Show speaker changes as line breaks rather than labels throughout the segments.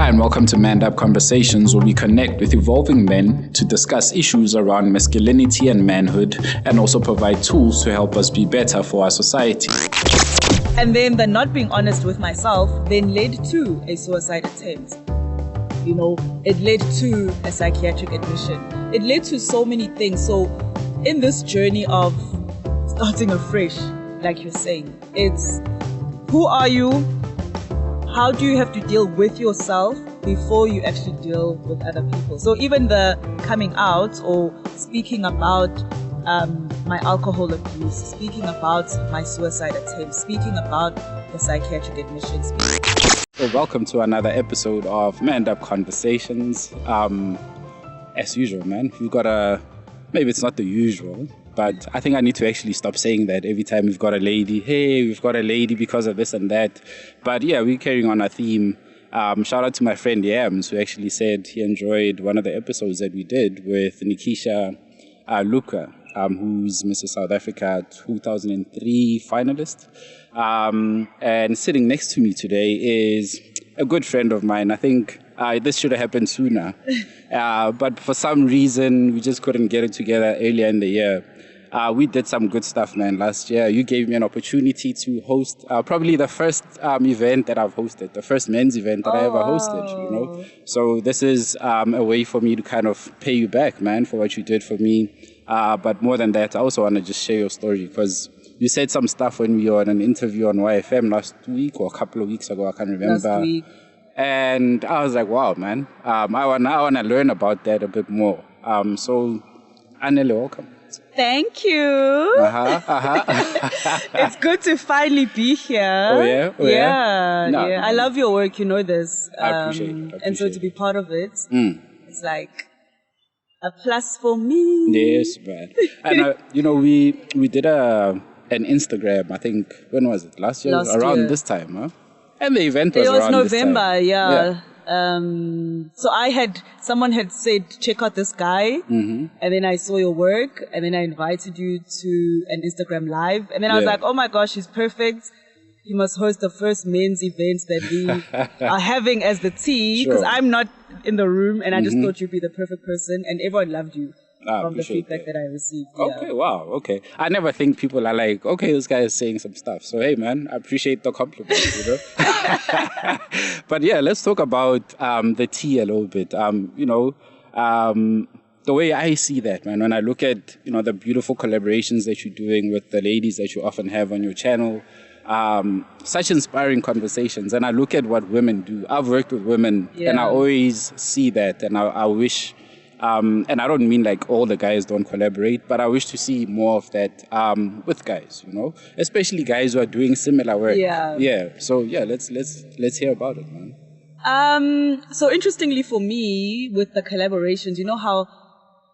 Hi, and welcome to Manned Up Conversations, where we connect with evolving men to discuss issues around masculinity and manhood, and also provide tools to help us be better for our society.
And then the not being honest with myself then led to a suicide attempt. It led to a psychiatric admission. It led to so many things. So in this journey of starting afresh, like you're saying, it's who are you? How do you have to deal with yourself before you actually deal with other people? So even the coming out or speaking about my alcohol abuse, speaking about my suicide attempt, speaking about the psychiatric admissions.
So welcome to another episode of Manned Up Conversations. As usual, man, we've got maybe it's not the usual, but I think I need to actually stop saying that every time we've got a lady. Hey, we've got a lady because of this and that. But yeah, we're carrying on our theme. Shout out to my friend Yams, who actually said he enjoyed one of the episodes that we did with Nikisha Luka, who's Mrs. South Africa 2003 finalist. And sitting next to me today is a good friend of mine. I think this should have happened sooner. But for some reason, we just couldn't get it together earlier in the year. We did some good stuff, man, last year. You gave me an opportunity to host probably the first event that I've hosted, the first men's event that I ever hosted, So this is a way for me to kind of pay you back, man, for what you did for me. But more than that, I also want to just share your story because you said some stuff when we were on an interview on YFM last week or a couple of weeks ago, I can't remember.
Last week.
And I was like, wow, man, I want to learn about that a bit more. So, Anele, welcome.
Thank you. It's good to finally be here.
Oh, yeah?
Yeah.
No.
I love your work, you know this.
I appreciate it.
And so to be part of it, it's like a plus for me.
Yes, man. And, we did an Instagram, I think, when was it? Last year? Around this time, huh? And the event was around
November,
this time.
So someone had said, check out this guy. And then I saw your work and then I invited you to an Instagram live. And then I was like, oh my gosh, he's perfect. He must host the first men's event that we are having as the T, because I'm not in the room, and I just thought you'd be the perfect person, and everyone loved you from the feedback that I received.
Okay, wow, okay. I never think people are like, okay, this guy is saying some stuff. So, hey, man, I appreciate the compliment, But yeah, let's talk about the T a little bit. The way I see that, man, when I look at, the beautiful collaborations that you're doing with the ladies that you often have on your channel, such inspiring conversations, and I look at what women do. I've worked with women, and I always see that, and I wish, and I don't mean like all the guys don't collaborate, but I wish to see more of that with guys, especially guys who are doing similar work. So let's hear about it, man.
So interestingly for me, with the collaborations, you know how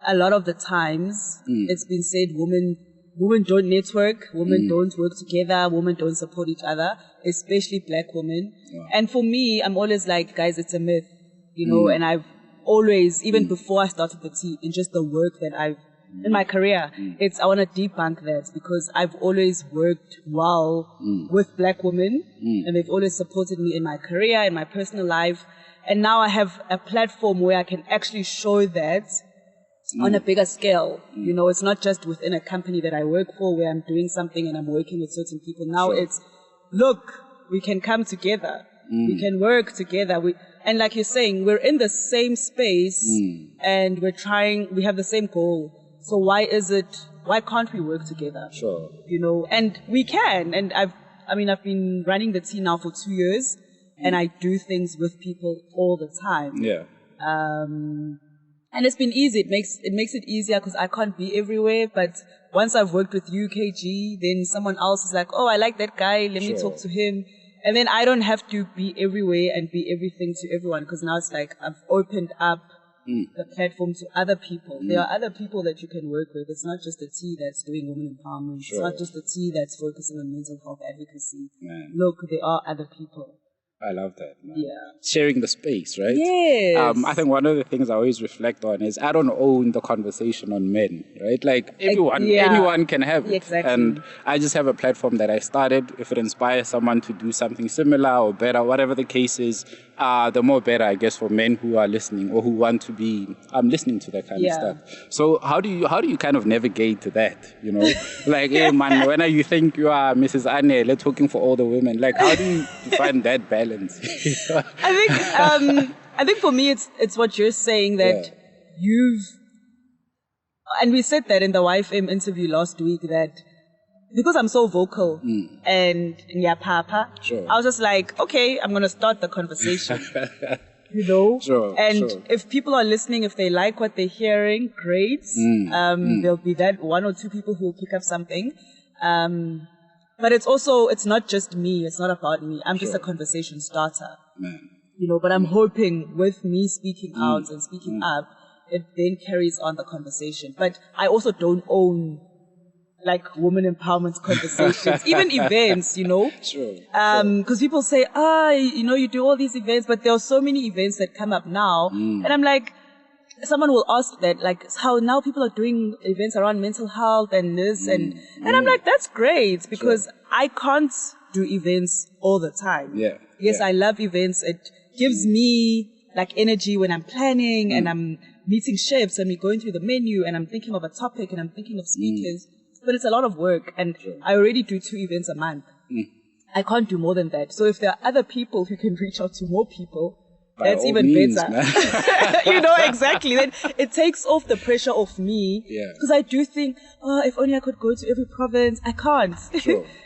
a lot of the times it's been said women don't network, women don't work together, women don't support each other, especially black women. And for me, I'm always like, guys, it's a myth, and I've always, even before I started the T, in just the work that I've, in my career, I want to debunk that, because I've always worked well with black women, and they've always supported me in my career, in my personal life. And now I have a platform where I can actually show that on a bigger scale. It's not just within a company that I work for where I'm doing something and I'm working with certain people. Now it's, look, we can come together. We can work together. And like you're saying, we're in the same space and we have the same goal. So why can't we work together?
Sure.
And we can. And I've been running the T now for 2 years, and I do things with people all the time.
Yeah.
And it's been easy. It makes it easier because I can't be everywhere. But once I've worked with UKG, then someone else is like, oh, I like that guy. Let me talk to him. And then I don't have to be everywhere and be everything to everyone, because now it's like I've opened up the platform to other people. There are other people that you can work with. It's not just the T that's doing women empowerment. It's not just the T that's focusing on mental health advocacy.
Man.
Look, there are other people.
I love that, man.
Yeah.
Sharing the space, right?
Yes.
I think one of the things I always reflect on is I don't own the conversation on men, right? Like anyone can have it.
Exactly.
And I just have a platform that I started. If it inspires someone to do something similar or better, whatever the case is, the more better, I guess, for men who are listening or who want to be listening to that kind of stuff. So how do you kind of navigate that, you know? Like, hey, man, when you think you are Mrs. Anele talking for all the women, like, how do you find that balance?
I think for me it's what you're saying that and we said that in the YFM interview last week that because I'm so vocal and papa, I was just like, okay, I'm gonna start the conversation. You know? If people are listening, if they like what they're hearing, great. There'll be that one or two people who will pick up something. But it's not just me. It's not about me. I'm just a conversation starter. You know, but I'm hoping with me speaking out and speaking up, it then carries on the conversation. But I also don't own like women empowerment conversations, even events, you know. Because people say, you know, you do all these events, but there are so many events that come up now. And I'm like, someone will ask that, like, how now people are doing events around mental health and this and I'm like, that's great because I can't do events all the time. Yes, I love events. It gives me like energy when I'm planning and I'm meeting chefs and we're going through the menu and I'm thinking of a topic and I'm thinking of speakers. But it's a lot of work and I already do 2 events a month. I can't do more than that. So if there are other people who can reach out to more people, that's even better. You know, exactly. Then it takes off the pressure off me. Because I do think, if only I could go to every province. I can't.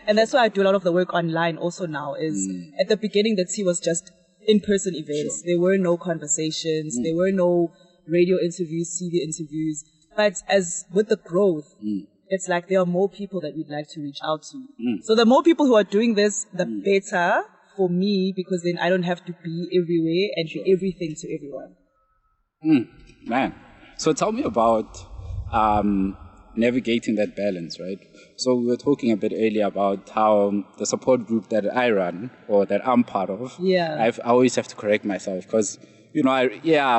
And that's why I do a lot of the work online also now is at the beginning the tea was just in-person events. There were no conversations. There were no radio interviews, TV interviews. But as with the growth, it's like there are more people that we'd like to reach out to. So the more people who are doing this, the better for me, because then I don't have to be everywhere and do everything to everyone.
Man. So tell me about navigating that balance, right? So we were talking a bit earlier about how the support group that I run or that I'm part of, I always have to correct myself because, you know,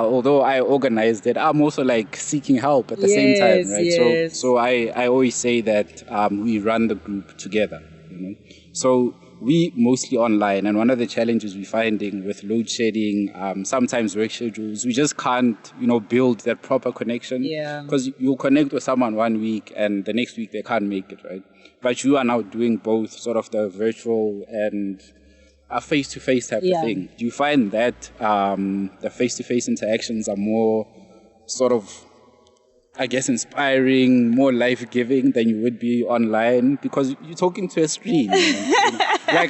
although I organized it, I'm also like seeking help at the same time, right? So I always say that we run the group together, you know? So we mostly online, and one of the challenges we're finding with load shedding, sometimes work schedules, we just can't, you know, build that proper connection. Because you'll connect with someone one week and the next week they can't make it, right? But you are now doing both sort of the virtual and a face-to-face type of thing. Do you find that the face-to-face interactions are more sort of, I guess, inspiring, more life-giving than you would be online because you're talking to a screen? You know? Like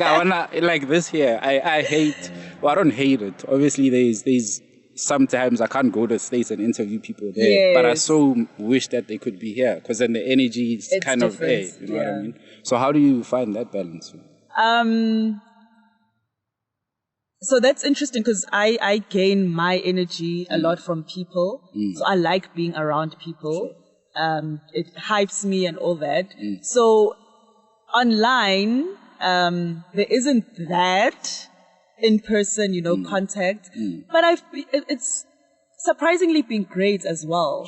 like this here, I hate, well, I don't hate it. Obviously, there's sometimes I can't go to the States and interview people there, but I so wish that they could be here because then the energy is kind of there, you know what I mean? So how do you find that balance?
So that's interesting because I gain my energy a lot from people. So I like being around people. It hypes me and all that. So online, there isn't that in-person, you know, contact. But it's surprisingly been great as well.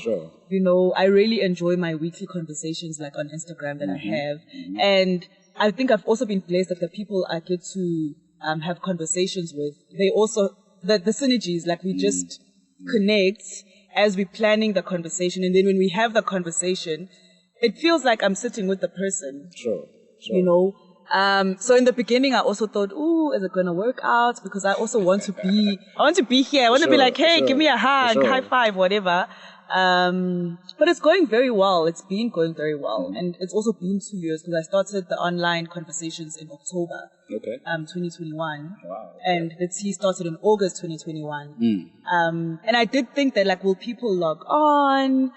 You know, I really enjoy my weekly conversations like on Instagram that I have. And I think I've also been blessed that the people I get to have conversations with, they also, the synergies, like we just connect as we're planning the conversation. And then when we have the conversation, it feels like I'm sitting with the person. You know? So in the beginning, I also thought, ooh, is it going to work out? Because I also want to be, here. I want to be like, hey, give me a hug, high five, whatever. But it's going very well. It's been going very well. And it's also been 2 years because I started the online conversations in October 2021. And the tea started in August 2021. And I did think that, like, will people log on?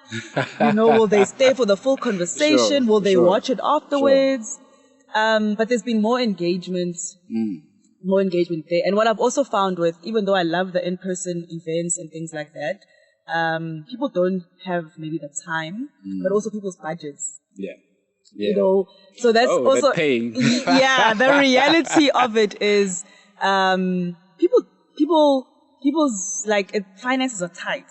You know, will they stay for the full conversation? Will they watch it afterwards? But there's been more engagement. More engagement there. And what I've also found with, even though I love the in-person events and things like that, people don't have maybe the time, but also people's budgets. You know, so that's also,
paying.
the reality of it is people's like finances are tight.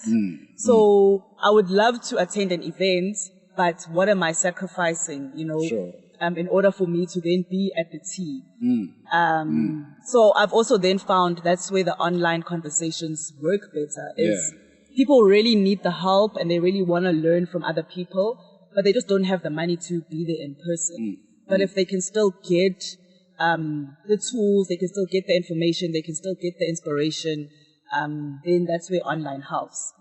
So I would love to attend an event, but what am I sacrificing,
Sure.
in order for me to then be at the tea? So I've also then found that's where the online conversations work better. Is people really need the help and they really want to learn from other people, but they just don't have the money to be there in person. But if they can still get the tools, they can still get the information, they can still get the inspiration, then that's where online helps.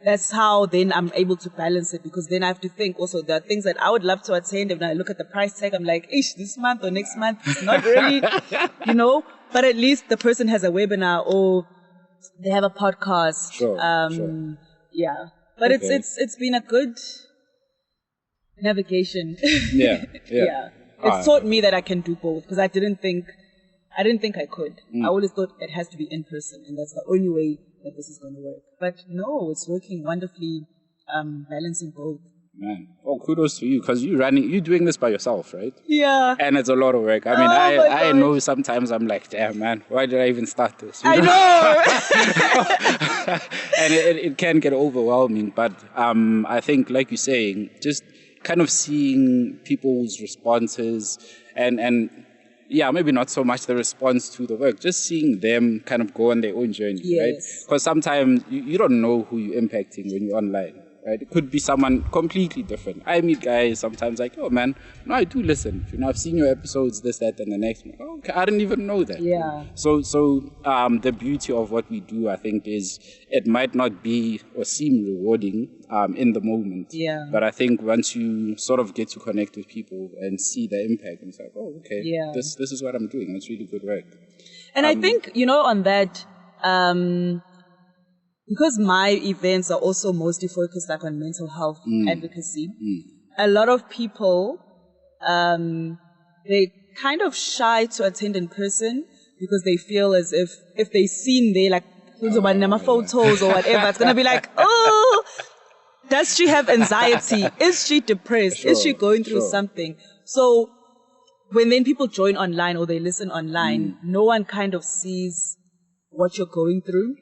That's how then I'm able to balance it, because then I have to think also there are things that I would love to attend, and when I look at the price tag, I'm like, ish, this month or next month, it's not really, but at least the person has a webinar or they have a podcast.
Sure.
Yeah. But it's been a good navigation.
Yeah.
It's taught me that I can do both, because I didn't think I could. I always thought it has to be in person, and that's the only way that this is going to work. But no, it's working wonderfully, balancing both.
Man, kudos to you, because you're doing this by yourself, right?
Yeah.
And it's a lot of work. I mean, I know sometimes I'm like, damn, man, why did I even start this?
I know.
And it can get overwhelming, but I think, like you're saying, just kind of seeing people's responses and yeah, maybe not so much the response to the work, just seeing them kind of go on their own journey, right? Because sometimes you don't know who you're impacting when you're online, right? It could be someone completely different. I meet guys sometimes like, oh man, no, I do listen. I've seen your episodes, this, that, and the next one. Oh, okay, I didn't even know that.
Yeah.
So the beauty of what we do, I think, is it might not be or seem rewarding in the moment.
Yeah.
But I think once you sort of get to connect with people and see the impact, and it's like, oh, okay, this is what I'm doing. That's really good work.
And I think, on that, because my events are also mostly focused like on mental health advocacy, a lot of people, they kind of shy to attend in person because they feel as if they seen there, like, photos or whatever, it's going to be like, oh, does she have anxiety? Is she depressed? Is she going through something? So when then people join online or they listen online, no one kind of sees what you're going through.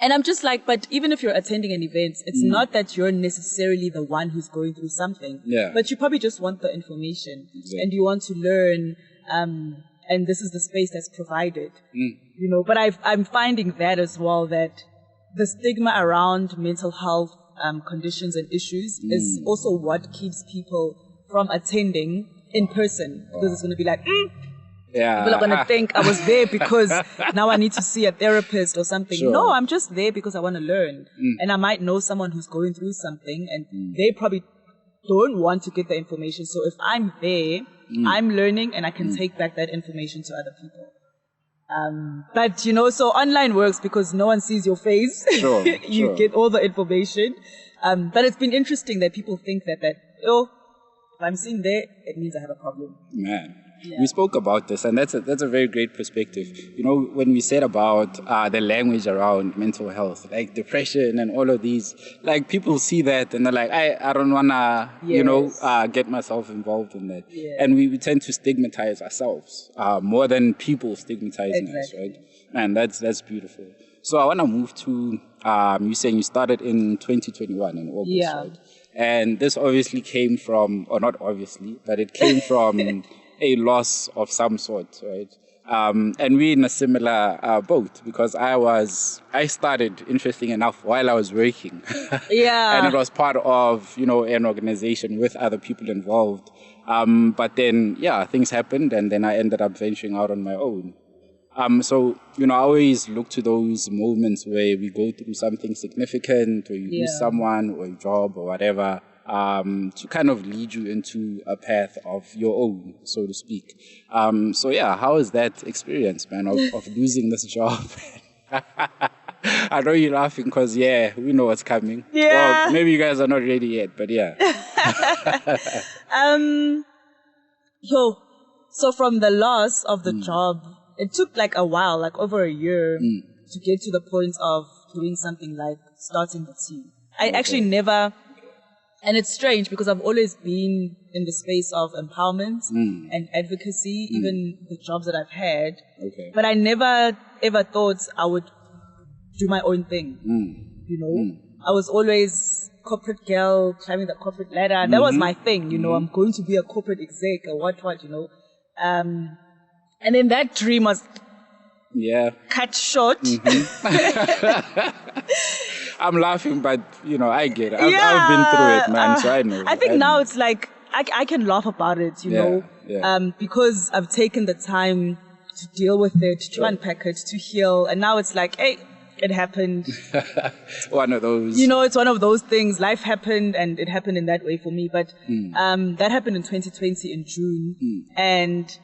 And I'm just like, but even if you're attending an event, it's not that you're necessarily the one who's going through something.
Yeah.
But you probably just want the information and you want to learn, and this is the space that's provided. But I'm finding that as well, that the stigma around mental health conditions and issues is also what keeps people from attending in person, because it's going to be like, people are going to think I was there because now I need to see a therapist or something. No, I'm just there because I want to learn. And I might know someone who's going through something and they probably don't want to get the information. So if I'm there, I'm learning and I can take back that information to other people. But, so online works because no one sees your face. You get all the information. But it's been interesting that people think that if I'm seen there, it means I have a problem.
Man. We spoke about this, and that's a very great perspective. When we said about the language around mental health, like depression and all of these, like people see that and they're like, I don't wanna, get myself involved in that. And we tend to stigmatize ourselves more than people stigmatizing us, right? And that's beautiful. So I want to move to you saying you started in 2021 in August, right? And this obviously came from, or not obviously, but it came from a loss of some sort, right? And we're in a similar boat, because I started, interesting enough, while I was working. And it was part of, an organization with other people involved. But then, things happened, and then I ended up venturing out on my own. So, I always look to those moments where we go through something significant, or you lose someone, or a job, or whatever, to kind of lead you into a path of your own, so to speak. How is that experience, man, of losing this job? I know you're laughing because, we know what's coming. Well, maybe you guys are not ready yet, but
So from the loss of the job, it took like a while, like over a year, to get to the point of doing something like starting the team. I actually never And it's strange because I've always been in the space of empowerment and advocacy, even the jobs that I've had.
Okay.
But I never ever thought I would do my own thing. You know, I was always corporate girl, climbing the corporate ladder. That was my thing. You know, I'm going to be a corporate exec or what. You know, and then that dream was cut short.
I'm laughing, but you know, I get it. I've been through it, man. So I know.
I think now it's like I can laugh about it, you know, because I've taken the time to deal with it, to unpack it, to heal, and now it's like, hey, it happened.
One of those.
You know, it's one of those things. Life happened, and it happened in that way for me. But that happened in 2020 in June, and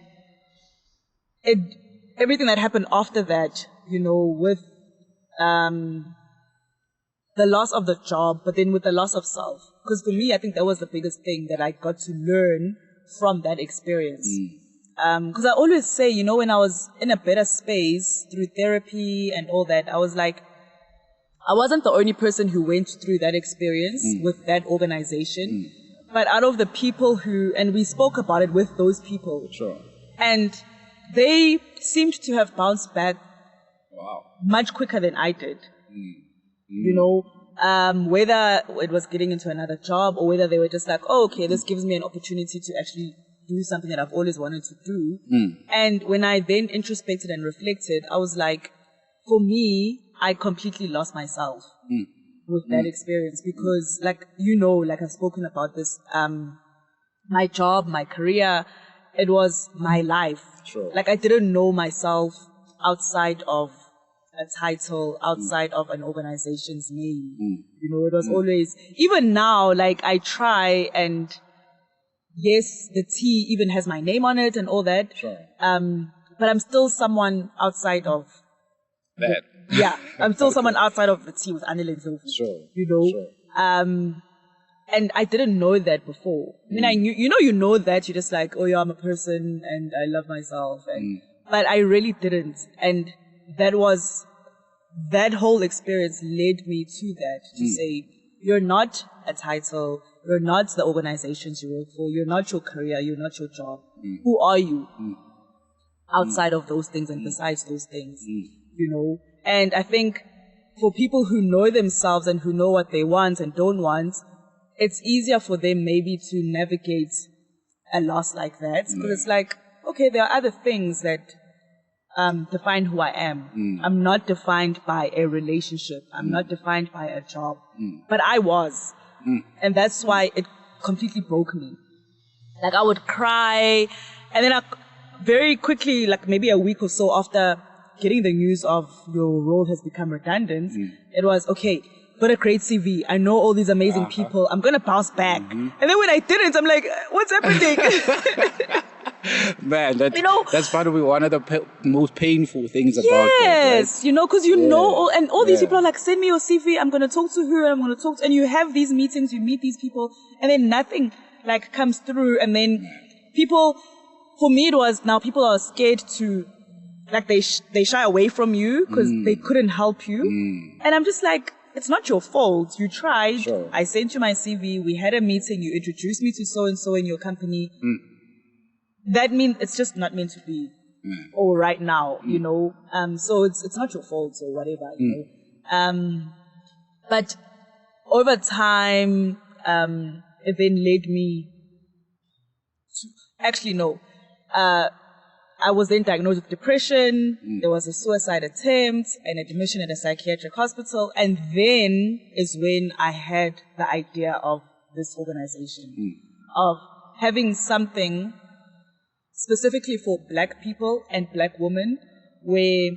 everything that happened after that, you know, with the loss of the job, but then with the loss of self. Because for me, I think that was the biggest thing that I got to learn from that experience. Because I always say, you know, when I was in a better space through therapy and all that, I was like, I wasn't the only person who went through that experience with that organization. But out of the people and we spoke about it with those people.
Sure.
And they seemed to have bounced back much quicker than I did. You know, whether it was getting into another job or whether they were just like, oh, okay, this gives me an opportunity to actually do something that I've always wanted to do. And when I then introspected and reflected, I was like, for me, I completely lost myself with that experience because, like, you know, like I've spoken about this, my job, my career, it was my life.
Sure.
Like, I didn't know myself outside of a title, outside of an organization's name. You know, it was always, even now, like I try and yes, the T even has my name on it and all that.
Sure.
But I'm still someone outside of
that.
I'm still someone outside of the T with Anele Ndlovu.
Sure.
You know?
Sure.
And I didn't know that before. I mean, I knew, you know that you're just like, oh yeah, I'm a person and I love myself. And, but I really didn't. And that whole experience led me to that, to say, you're not a title, you're not the organizations you work for, you're not your career, you're not your job. Who are you outside of those things and besides those things, you know? And I think for people who know themselves and who know what they want and don't want, it's easier for them maybe to navigate a loss like that. Because it's like, okay, there are other things that define who I am. I'm not defined by a relationship. I'm not defined by a job. But I was. And that's why it completely broke me. Like I would cry. And then very quickly, like maybe a week or so after getting the news of your role has become redundant, it was, okay, got a great CV. I know all these amazing people. I'm going to bounce back. And then when I didn't, I'm like, what's happening?
Man, that's probably one of the most painful things about that.
Yes, right? You know, because you know, and all these people are like, send me your CV, I'm going to talk to her, I'm going to talk to, and you have these meetings, you meet these people, and then nothing like comes through, and then people, for me it was, now people are scared to, like they shy away from you because they couldn't help you. And I'm just like, it's not your fault. You tried.
Sure.
I sent you my CV. We had a meeting. You introduced me to so-and-so in your company. That means it's just not meant to be. Or right now, you know. So it's not your fault or whatever, you know. But over time, it then led me to, actually no. I was then diagnosed with depression. There was a suicide attempt, an admission at a psychiatric hospital, and then is when I had the idea of this organization, of having something specifically for Black people and Black women, where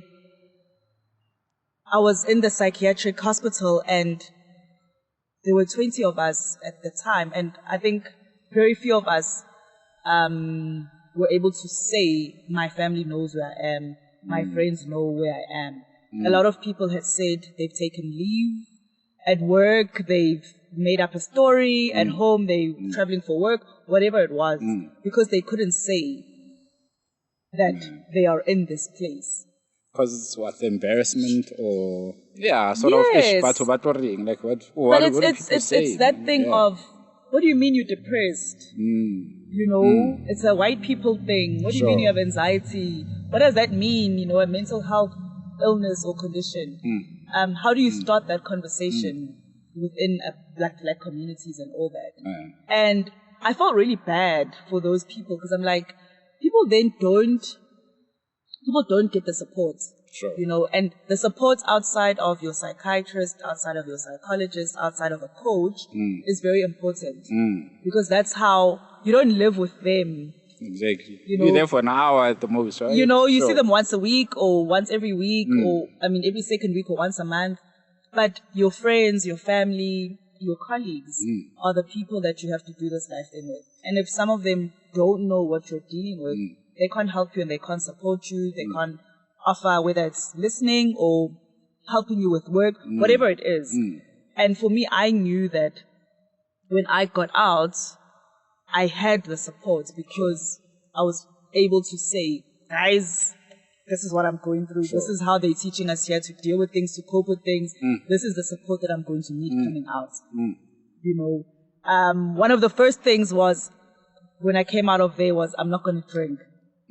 I was in the psychiatric hospital and there were 20 of us at the time, and I think very few of us were able to say, my family knows where I am, my friends know where I am. A lot of people had said they've taken leave at work, they've made up a story at home, they're traveling for work, whatever it was, because they couldn't say that they are in this place.
Because it's what, embarrassment or sort of ish, like what do people say?
It's that thing of what do you mean you're depressed? You know, it's a white people thing. What do you mean you have anxiety? What does that mean? You know, a mental health illness or condition. How do you start that conversation within black communities and all that? And I felt really bad for those people because I'm like, people don't get the support.
Sure.
You know, and the support outside of your psychiatrist, outside of your psychologist, outside of a coach is very important because that's how you don't live with them.
Exactly.
You know,
you're there for an hour at the most, right?
You know, you see them once a week or once every week or, every second week or once a month. But your friends, your family, your colleagues are the people that you have to do this life thing with. And if some of them don't know what you're dealing with, they can't help you and they can't support you. They can't offer, whether it's listening or helping you with work, whatever it is. And for me, I knew that when I got out, I had the support because I was able to say, guys, this is what I'm going through. This is how they're teaching us here to deal with things, to cope with things. This is the support that I'm going to need coming out. You know, one of the first things was when I came out of there was I'm not going to drink.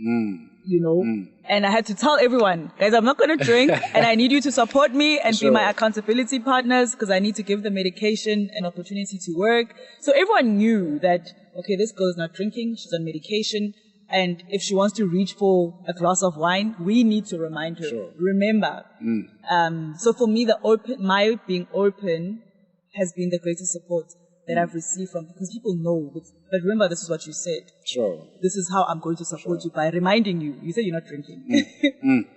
You know, and I had to tell everyone, guys, I'm not going to drink and I need you to support me and be my accountability partners because I need to give the medication an opportunity to work. So everyone knew that, okay, this girl is not drinking, she's on medication. And if she wants to reach for a glass of wine, we need to remind her. Remember. So for me, my being open has been the greatest support that I've received from, because people know. But remember, this is what you said. This is how I'm going to support you by reminding you. You said you're not drinking.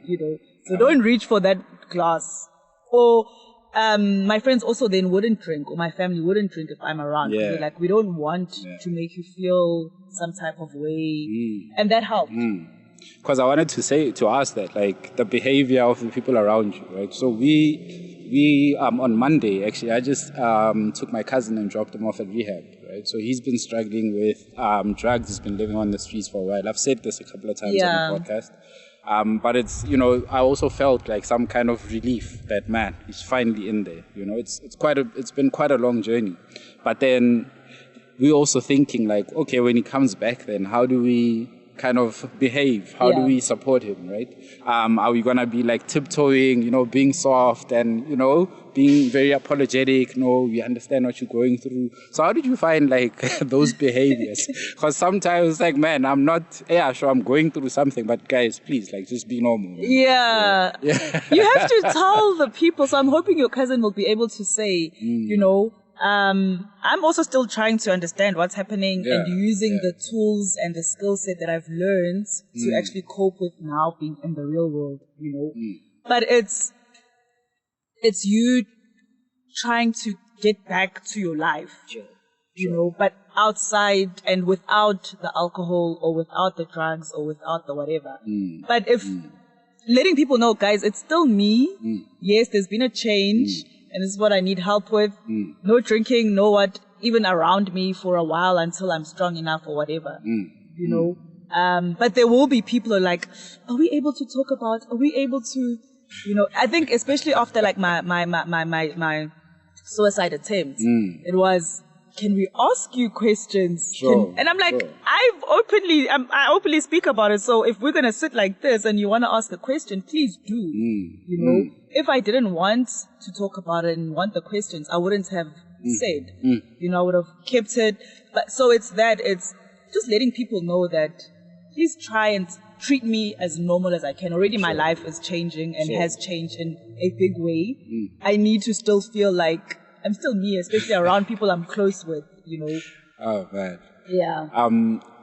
You know, so don't reach for that glass. Or my friends also then wouldn't drink, or my family wouldn't drink if I'm around. They're like, we don't want to make you feel some type of way, and that helped.
Because I wanted to ask that, like, the behavior of the people around you, right? So we on Monday, actually, I just took my cousin and dropped him off at rehab, right? So he's been struggling with drugs. He's been living on the streets for a while. I've said this a couple of times on the podcast. But it's, you know, I also felt like some kind of relief that, man, he's finally in there. You know, it's been quite a long journey. But then we're also thinking like, okay, when he comes back, then how do we kind of behave? How do we support him, right? Are we gonna be like tiptoeing, you know, being soft and, you know, being very apologetic? No, we understand what you're going through. So how did you find like those behaviors? Because sometimes like, man, I'm not, sure, I'm going through something, but guys, please, like, just be normal.
Yeah. You have to tell the people. So I'm hoping your cousin will be able to say, you know, I'm also still trying to understand what's happening and using the tools and the skill set that I've learned to actually cope with now being in the real world, you know. But it's you trying to get back to your life, you know, but outside and without the alcohol or without the drugs or without the whatever. But if letting people know, guys, it's still me. Yes, there's been a change. And this is what I need help with. No drinking, no what, even around me for a while until I'm strong enough or whatever, you know. But there will be people who are like, are we able to talk about, are we able to, you know, I think especially after like my suicide attempt, it was, can we ask you questions? And I'm like, I openly speak about it. So if we're going to sit like this and you want to ask a question, please do, you know. If I didn't want to talk about it and want the questions, I wouldn't have said, you know, I would have kept it. But so it's just letting people know that please try and treat me as normal as I can. Already my life is changing and has changed in a big way. I need to still feel like I'm still me, especially around people I'm close with, you know.
Oh, man.
Yeah.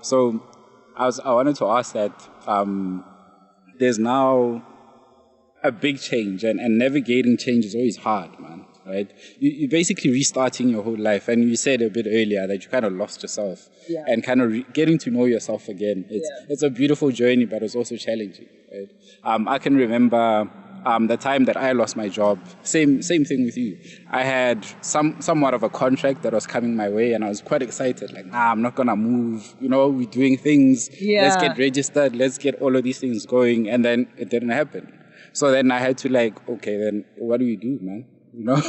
So I wanted to ask that there's now a big change, and navigating change is always hard, man, right? You're basically restarting your whole life, and you said a bit earlier that you kind of lost yourself and kind of getting to know yourself again. It's a beautiful journey, but it's also challenging, right? I can remember the time that I lost my job, same thing with you. I had somewhat of a contract that was coming my way, and I was quite excited. Like, I'm not gonna move. You know, we're doing things. Let's get registered. Let's get all of these things going. And then it didn't happen. So then I had to like, okay, then what do we do, man? you know.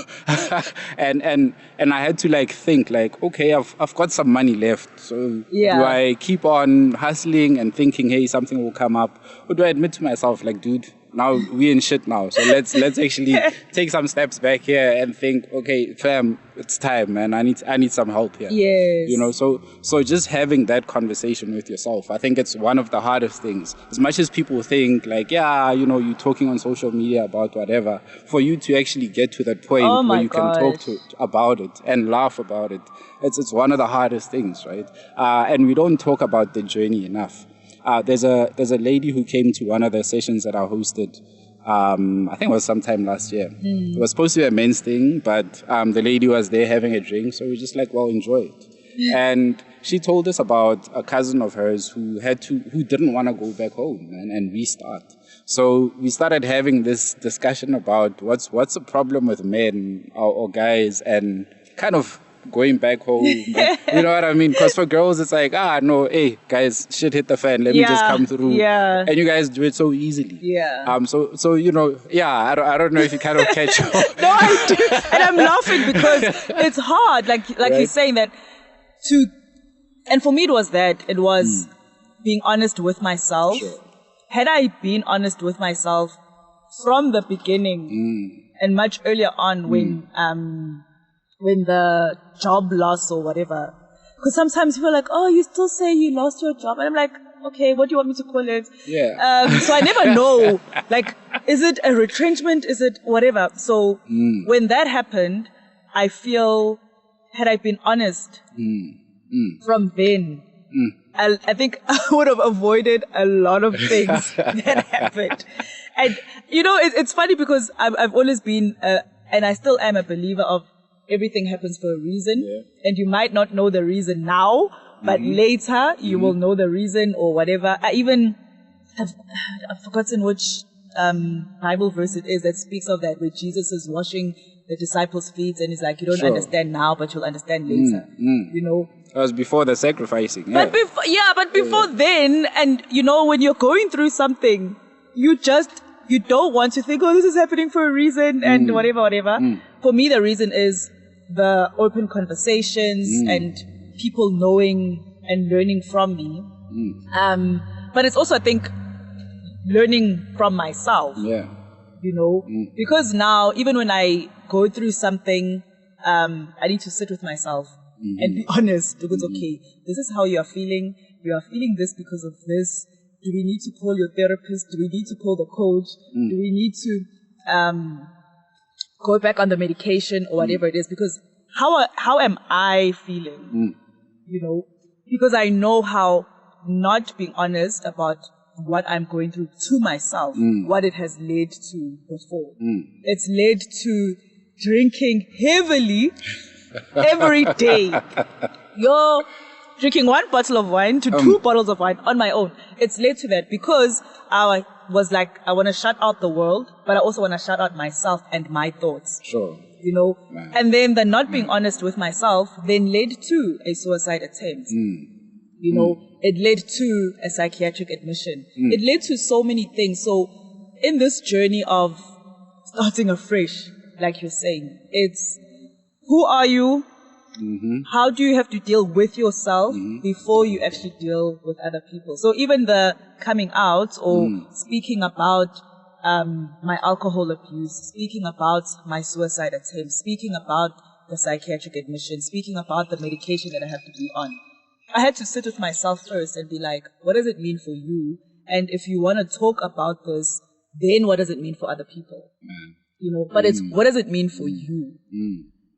and I had to like think like, okay, I've got some money left, so
Yeah.
do I keep on hustling and thinking, hey, something will come up, or do I admit to myself like, dude, now we in shit now, so let's actually take some steps back here and think, okay, fam, it's time, man. I need some help here.
Yes.
You know, so just having that conversation with yourself, I think it's one of the hardest things. As much as people think like, yeah, you know, you're talking on social media about whatever, for you to actually get to that point where you can talk about it and laugh about it, it's one of the hardest things, right? And we don't talk about the journey enough. There's a lady who came to one of the sessions that I hosted. I think it was sometime last year. It was supposed to be a men's thing, but the lady was there having a drink, so we were just like, well, enjoy it. And she told us about a cousin of hers who didn't want to go back home and restart. So we started having this discussion about what's the problem with men or guys, and kind of going back home. But, you know what I mean? Because for girls, it's like, no, hey, guys, shit hit the fan. Let me just come through.
Yeah.
And you guys do it so easily.
Yeah.
So you know, I don't know if you kind of catch on.
No, I do. And I'm laughing because it's hard. Like right? You're saying that and for me it was being honest with myself.
Sure.
Had I been honest with myself from the beginning and much earlier on when the job loss or whatever, because sometimes people are like, oh, you still say you lost your job, and I'm like, okay, what do you want me to call it?
Yeah.
So I never know, like, is it a retrenchment? Is it whatever? So when that happened, I feel, had I been honest from then, I think I would have avoided a lot of things that happened. And, you know, it's funny because I've always been, and I still am a believer of everything happens for a reason. Yeah. And you might not know the reason now, but later you will know the reason or whatever. I've forgotten which Bible verse it is that speaks of that, where Jesus is washing the disciples' feet and he's like, you don't understand now, but you'll understand later. You know?
It was before the sacrificing. Yeah.
But before then, and you know, when you're going through something, you don't want to think, oh, this is happening for a reason and whatever. For me, the reason is the open conversations and people knowing and learning from me. But it's also, I think, learning from myself. Yeah. You know, because now, even when I go through something, I need to sit with myself and be honest. Because, okay, this is how you are feeling. You are feeling this because of this. Do we need to call your therapist? Do we need to call the coach? Do we need to go back on the medication or whatever it is? Because how am I feeling? You know, because I know how not being honest about what I'm going through to myself, what it has led to before. It's led to drinking heavily every day. You're drinking 1 bottle of wine to 2 bottles of wine on my own. It's led to that because I was like, I want to shut out the world, but I also want to shut out myself and my thoughts. Sure. You know? Man. And then the not being honest with myself then led to a suicide attempt. You know, it led to a psychiatric admission. It led to so many things. So in this journey of starting afresh, like you're saying, it's who are you? How do you have to deal with yourself before you actually deal with other people? So even the coming out or speaking about my alcohol abuse, speaking about my suicide attempt, speaking about the psychiatric admission, speaking about the medication that I have to be on. I had to sit with myself first and be like, what does it mean for you? And if you want to talk about this, then what does it mean for other people? You know, but it's what does it mean for you?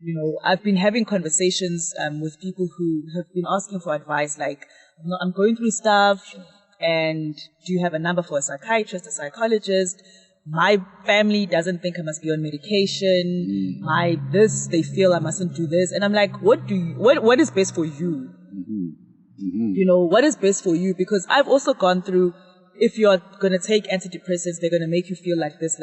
You know, I've been having conversations with people who have been asking for advice, like, I'm going through stuff, and do you have a number for a psychiatrist, a psychologist? My family doesn't think I must be on medication. They feel I mustn't do this. And I'm like, what is best for you? You know, what is best for you? Because I've also gone through, if you're going to take antidepressants, they're going to make you feel like this.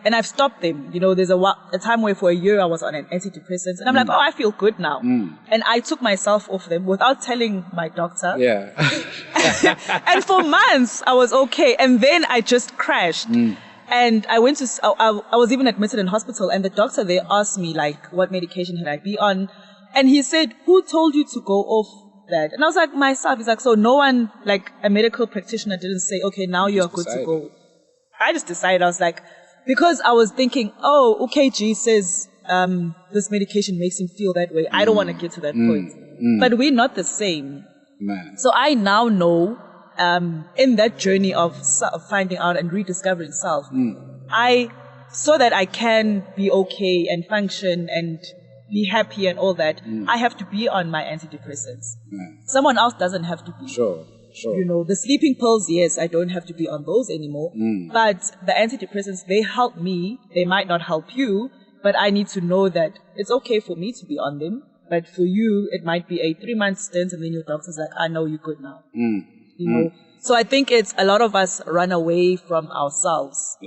And I've stopped them. You know, there's a time where for a year I was on an antidepressant and I'm like, oh, I feel good now. And I took myself off them without telling my doctor. Yeah. And for months I was okay. And then I just crashed. And And I went to, I was even admitted in hospital, and the doctor, they asked me, like, what medication had I be on? And he said, who told you to go off that? And I was like, myself. He's like, so no one, like a medical practitioner didn't say, okay, now you're good to go. I just decided, I was like, because I was thinking, oh, UKG says this medication makes him feel that way. I don't want to get to that point. But we're not the same.
Man.
So I now know, in that journey of finding out and rediscovering self, so that I can be okay and function and be happy and all that, I have to be on my antidepressants. Someone else doesn't have to be.
Sure.
You know, the sleeping pills, yes, I don't have to be on those anymore. But the antidepressants, they help me. They might not help you, but I need to know that it's okay for me to be on them. But for you, it might be a 3-month stint, and then your doctor's like, I know you're good now. You know? So I think it's a lot of us run away from ourselves.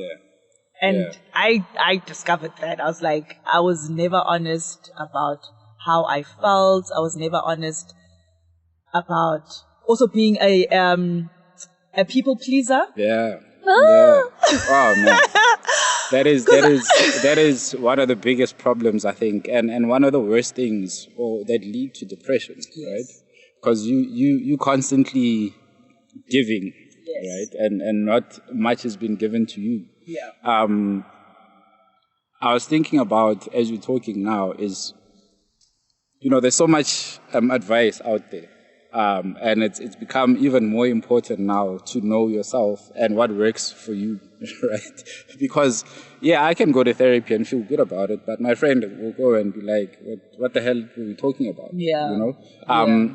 And I discovered that. I was like, I was never honest about how I felt. I was never honest about also being a people pleaser.
Oh man, that is one of the biggest problems, I think, and one of the worst things that lead to depression, right? Because you constantly giving, right, and not much has been given to you. I was thinking about, as we're talking now, is, you know, there's so much advice out there. And it's become even more important now to know yourself and what works for you, right? Because, I can go to therapy and feel good about it, but my friend will go and be like, what the hell were we talking about? You know?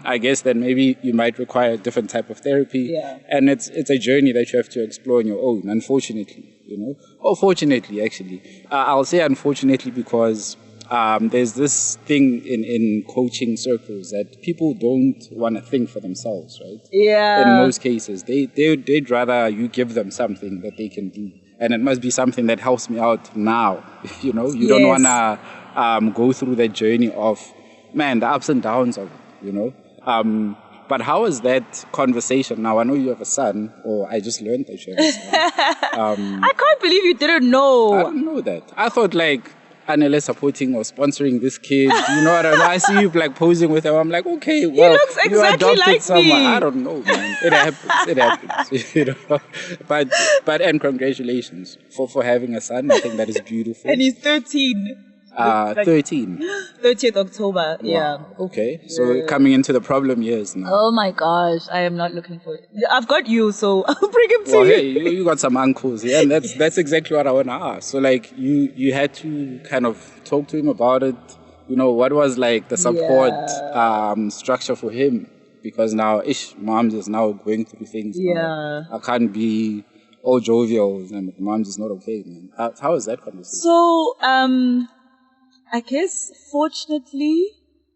I guess then maybe you might require a different type of therapy. And it's a journey that you have to explore on your own, unfortunately, you know? Or fortunately, actually. I'll say unfortunately because there's this thing in coaching circles that people don't want to think for themselves, right? In most cases, they'd rather you give them something that they can do, and it must be something that helps me out now. You know, you don't want to go through that journey of, man, the ups and downs of it, you know. But how is that conversation now? I know you have a son, or I just learned that you have a son.
I can't believe you didn't know.
I didn't know that. I thought like Anele supporting or sponsoring this kid. You know what I mean? I see you like posing with him. I'm like, okay, well,
he looks exactly
you adopted
like
someone.
me.
I don't know, man. It happens. You know. But and congratulations for having a son. I think that is beautiful.
And he's 13.
13.
30th October,
Okay, so coming into the problem years now.
Oh my gosh, I am not looking for it. I've got you, so I'll bring him to you.
Hey, you got some uncles, and that's exactly what I want to ask. So like you had to kind of talk to him about it. You know, what was like the support structure for him? Because now mom's is now going through things. Now. I can't be all jovial and mom's is not okay, man. How is that conversation?
So I guess, fortunately,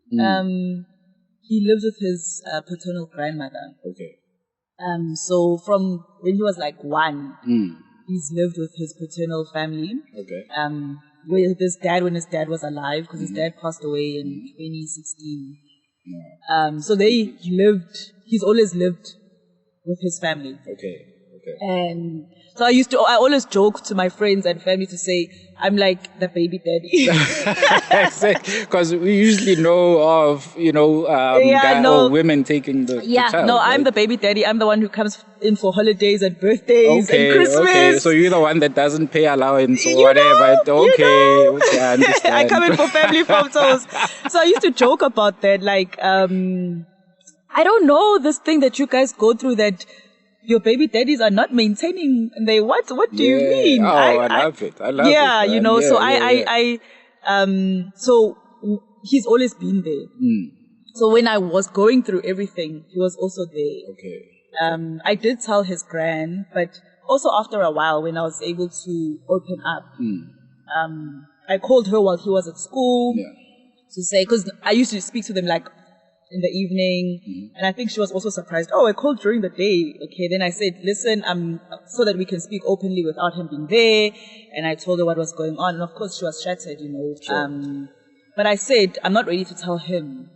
he lives with his paternal grandmother.
Okay.
So from when he was like 1, he's lived with his paternal family.
Okay.
With his dad when his dad was alive, because his dad passed away in 2016. So he's always lived with his family.
Okay.
And so I always joke to my friends and family to say, I'm like the baby daddy.
Because we usually know of, you know, or women taking the child.
No, I'm the baby daddy. I'm the one who comes in for holidays and birthdays and Christmas. Okay,
so you're the one that doesn't pay allowance or whatever. Okay, I understand.
I come in for family photos. So I used to joke about that. Like, I don't know this thing that you guys go through that your baby daddies are not maintaining. And they, what do you mean?
Oh, I love it. I love it.
Yeah, you know, so he's always been there. So when I was going through everything, he was also there.
Okay.
I did tell his gran, but also after a while when I was able to open up, I called her while he was at school to say, because I used to speak to them like in the evening, and I think she was also surprised. Oh, I called during the day. Okay, then I said, listen, so that we can speak openly without him being there, and I told her what was going on, and of course she was shattered, you know.
Sure.
But I said, I'm not ready to tell him.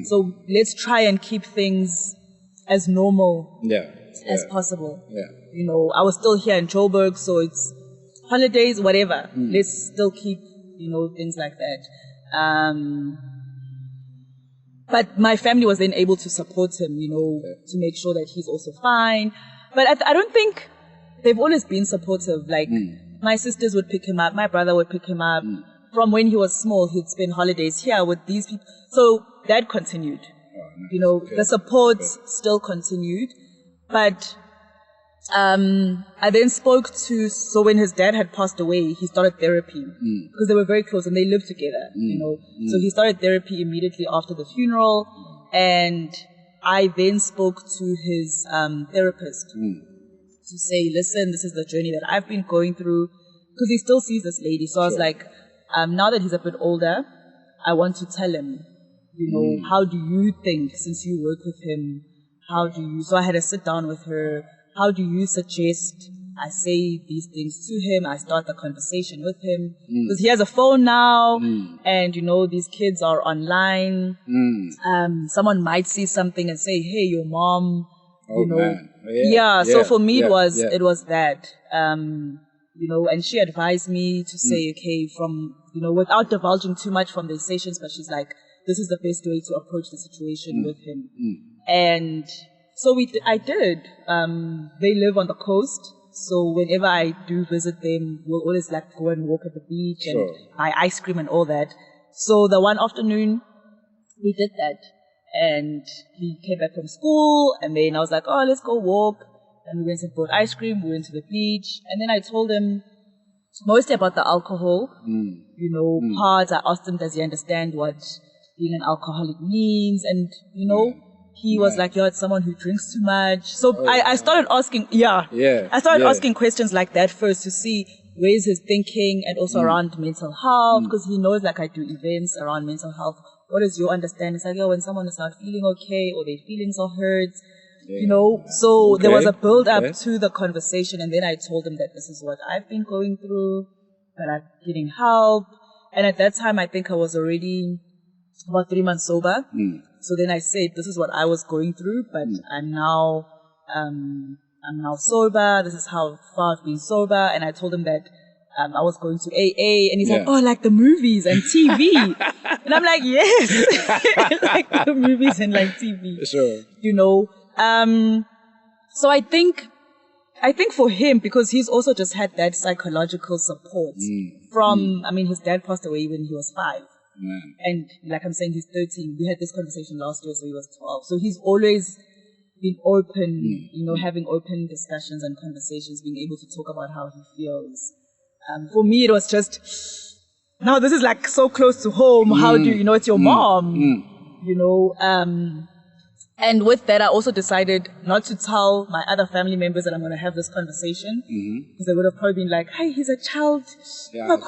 So let's try and keep things as normal as possible.
Yeah.
You know, I was still here in Joburg, so it's holidays, whatever. Let's still keep, things like that. But my family was then able to support him, to make sure that he's also fine. But I don't think they've always been supportive. Like, my sisters would pick him up, my brother would pick him up. From when he was small, he'd spend holidays here with these people. So that continued. The support still continued. But I then spoke to, so when his dad had passed away, he started therapy because they were very close and they lived together, So he started therapy immediately after the funeral, and I then spoke to his therapist to say, listen, this is the journey that I've been going through, because he still sees this lady. So I was like, now that he's a bit older, I want to tell him, how do you think, since you work with him, so I had to sit down with her. How do you suggest I say these things to him? I start the conversation with him. Because he has a phone now, and, these kids are online. Someone might see something and say, hey, your mom,
Man.
So for me, it was that, and she advised me to say, okay, from, without divulging too much from the sessions, but she's like, this is the best way to approach the situation with him. And so I did. They live on the coast, so whenever I do visit them, we'll always go and walk at the beach and buy ice cream and all that. So the one afternoon, we did that, and he came back from school, and then I was like, oh, let's go walk. And we went and bought ice cream. We went to the beach, and then I told him mostly about the alcohol, parts. I asked him, does he understand what being an alcoholic means, and he was like, it's someone who drinks too much. So I started asking, I started asking questions like that first to see where's his thinking, and also around mental health, because he knows I do events around mental health. What is your understanding? It's like, when someone is not feeling okay or their feelings are hurt, So there was a build up to the conversation, and then I told him that this is what I've been going through, that I'm getting help. And at that time, I think I was already about 3 months sober. So then I said, this is what I was going through, but I'm now sober. This is how far I've been sober. And I told him that I was going to AA, and he's like, oh, like the movies and TV. And I'm like, yes, like the movies and TV.
Sure.
So I think for him, because he's also just had that psychological support from, his dad passed away when he was 5. And like I'm saying, he's 13. We had this conversation last year, so he was 12. So he's always been open, having open discussions and conversations, being able to talk about how he feels. For me, it was just, now this is so close to home. How do you it's your mom, and with that, I also decided not to tell my other family members that I'm going to have this conversation, because they would have probably been like, hey, he's a child. But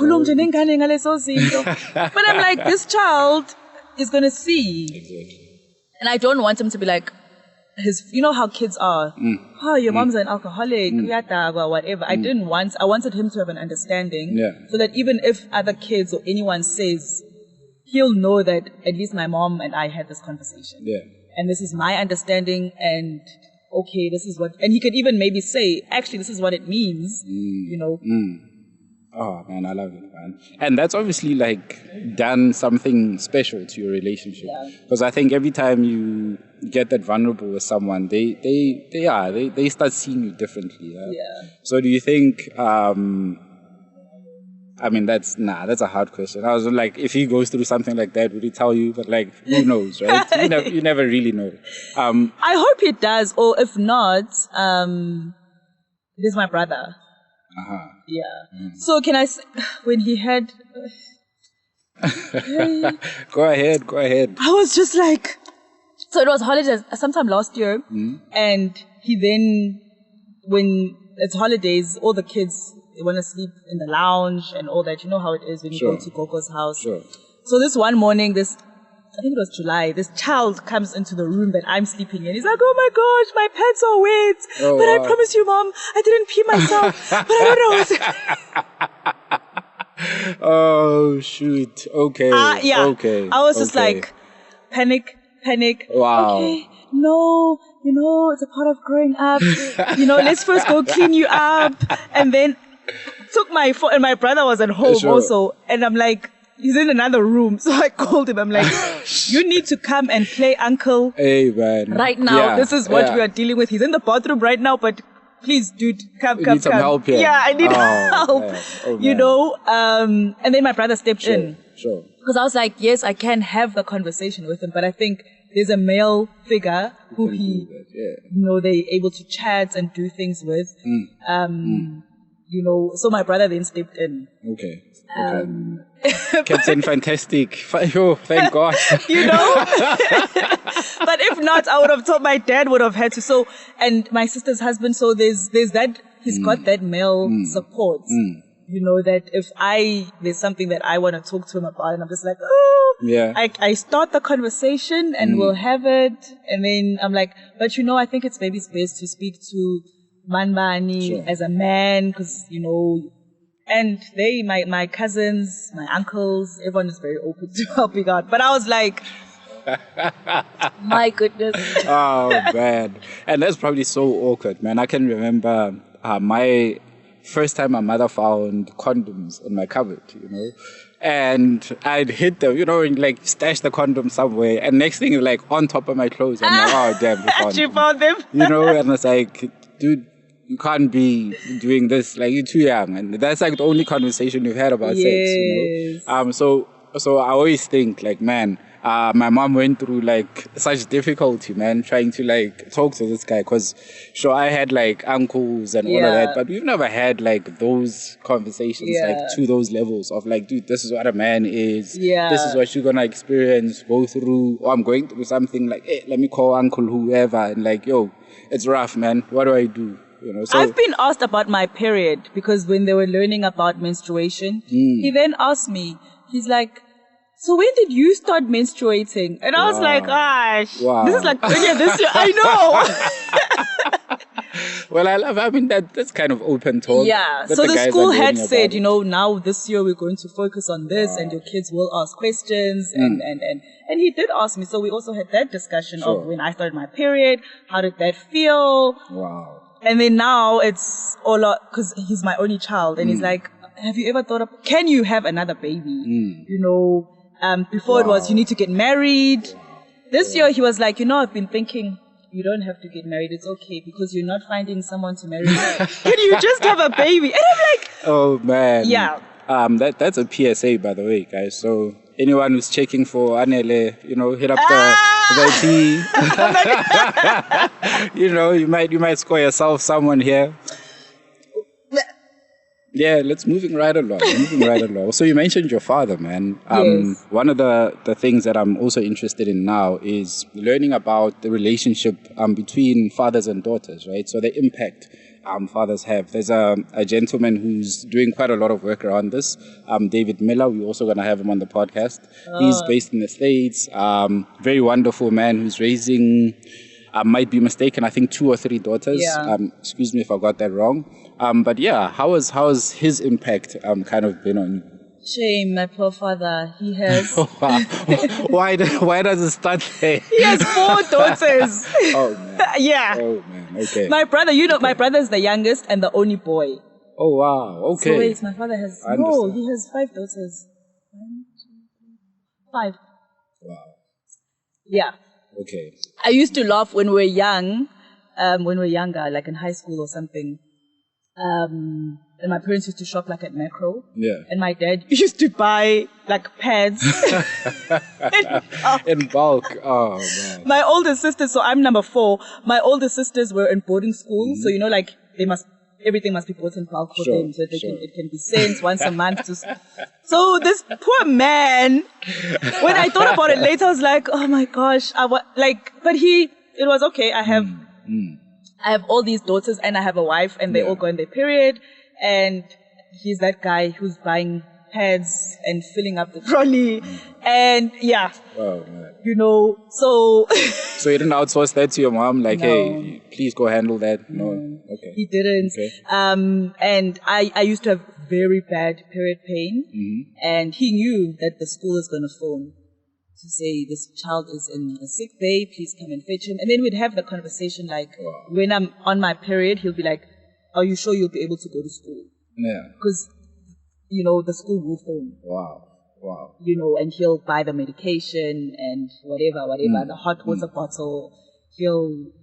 I'm like, this child is going to see. And I don't want him to be like, how kids are. Your mom's an alcoholic, whatever. I wanted him to have an understanding, so that even if other kids or anyone says, he'll know that at least my mom and I had this conversation. And this is my understanding, and okay, this is what, and he could even maybe say, actually, this is what it means,
Oh, man, I love it, man. And that's obviously done something special to your relationship. Because I think every time you get that vulnerable with someone, they start seeing you differently. So do you think, that's a hard question. I was like, if he goes through something like that, would he tell you? But who knows, right? You never really know.
I hope he does, or if not, this is my brother. So can I say, when he had...
Go ahead.
I was just like... So it was holidays sometime last year, and he then, when it's holidays, all the kids, they want to sleep in the lounge and all that. You know how it is when you go to Gogo's house. So this one morning, I think it was July, this child comes into the room that I'm sleeping in. He's like, oh my gosh, my pants are wet. But I promise you, Mom, I didn't pee myself. But I don't know.
Oh, shoot. Okay. Okay.
I was just like, panic.
Wow.
Okay, no, it's a part of growing up. Let's first go clean you up. And then, took my phone, and my brother was at home also, and I'm like, he's in another room. So I called him. I'm like, you need to come and play uncle right now.
Yeah,
this is what we are dealing with. He's in the bathroom right now, but please, dude, come.
Need some help here.
Yeah, I need help.
Man. Oh,
you know, and then my brother stepped in.
Sure.
Because I was like, yes, I can have the conversation with him, but I think there's a male figure who they're able to chat and do things with. You know, so my brother then stepped in.
Okay. Captain Fantastic. Oh, thank God.
You know? But if not, I would have thought my dad would have had to. So, and my sister's husband, so there's that, he's got that male support. You know, that if there's something that I want to talk to him about, and I'm just like, I start the conversation and we'll have it. And then I'm like, but you know, I think it's maybe best to speak to Manmani as a man, because, you know, and my cousins, my uncles, everyone is very open to helping out. But I was like, my goodness.
Oh, man. And that's probably so awkward, man. I can remember my first time my mother found condoms in my cupboard, you know. And I'd hid them, you know, and like stash the condom somewhere. And next thing is like on top of my clothes. I'm like, oh, damn,
you found them.
You know, and it's like, dude, you can't be doing this, like you're too young. And that's like the only conversation you've had about sex, you know. So I always think like, man, my mom went through like such difficulty, man, trying to like talk to this guy, because sure, I had like uncles and all of that, but we've never had like those conversations like to those levels of like, dude, this is what a man is, this is what you're gonna experience, go through, or I'm going through something, like, hey, let me call uncle whoever, and like, yo, it's rough, man, what do I do? You know, so
I've been asked about my period, because when they were learning about menstruation, he then asked me, he's like, so when did you start menstruating? And I was like, this is like earlier this year. I know.
Well, I mean, that's kind of open talk.
Yeah, so the school had said, you know, now this year we're going to focus on this, and your kids will ask questions. And he did ask me. So we also had that discussion of when I started my period, how did that feel?
Wow.
And then now it's all because he's my only child, and he's like, have you ever thought of, can you have another baby? You know, before it was, you need to get married. This year he was like, you know, I've been thinking, you don't have to get married. It's okay, because you're not finding someone to marry. Can you just have a baby? And I'm like,
oh man.
Yeah.
That's a PSA, by the way, guys. So anyone who's checking for Anele, you know, hit up the T. You know, you might score yourself someone here. Yeah, moving right along. So you mentioned your father, man.
Yes.
One of the things that I'm also interested in now is learning about the relationship between fathers and daughters, right? So the impact fathers have. There's a gentleman who's doing quite a lot of work around this, David Miller. We're also going to have him on the podcast. He's based in the States. Very wonderful man who's raising, might be mistaken, I think 2 or 3 daughters. Excuse me if I got that wrong. But yeah, how has his impact kind of been on you?
Shame, my poor father. He has.
Why does it start there?
He has 4 daughters.
Oh man.
Yeah.
Oh man. Okay.
My brother, my brother's the youngest and the only boy.
Oh wow. Okay.
So wait, my father has he has 5 daughters. 1, 2, 3, 5.
Wow.
Yeah.
Okay.
I used to laugh when we were young, younger, like in high school or something. And my parents used to shop like at Macro. Yeah. And my dad used to buy like pads
in bulk. Oh man.
My older sisters, so I'm number 4. My older sisters were in boarding school, so you know, like everything must be bought in bulk for them, so it can be sent once a month. So this poor man, when I thought about it later, I was like, oh my gosh, but it was okay. I have all these daughters and I have a wife, and they all go in their period. And he's that guy who's buying pads and filling up the trolley. And yeah.
Oh, man.
You know, so.
So you didn't outsource that to your mom? Like,
no.
Hey, please go handle that? No. Okay.
He didn't. Okay. And I used to have very bad period pain. Mm-hmm. And he knew that the school is going to phone to say, this child is in a sick bay, please come and fetch him. And then we'd have the conversation like, when I'm on my period, he'll be like, are you sure you'll be able to go to school?
Yeah.
Because, you know, the school will phone.
Wow. Wow.
You know, and he'll buy the medication and whatever, the hot water bottle. So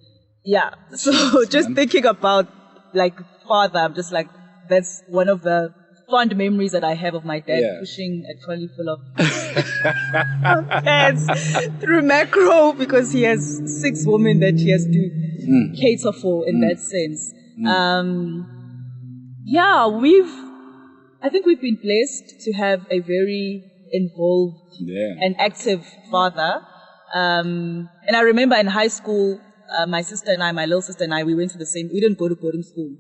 Jeez,
just
man.
thinking about like father, I'm just like, that's one of the fond memories that I have of my dad pushing a trolley full of pants through macro because he has 6 women that he has to cater for in that sense. I think we've been blessed to have a very involved and active father. And I remember in high school, my little sister and I, we didn't go to boarding school.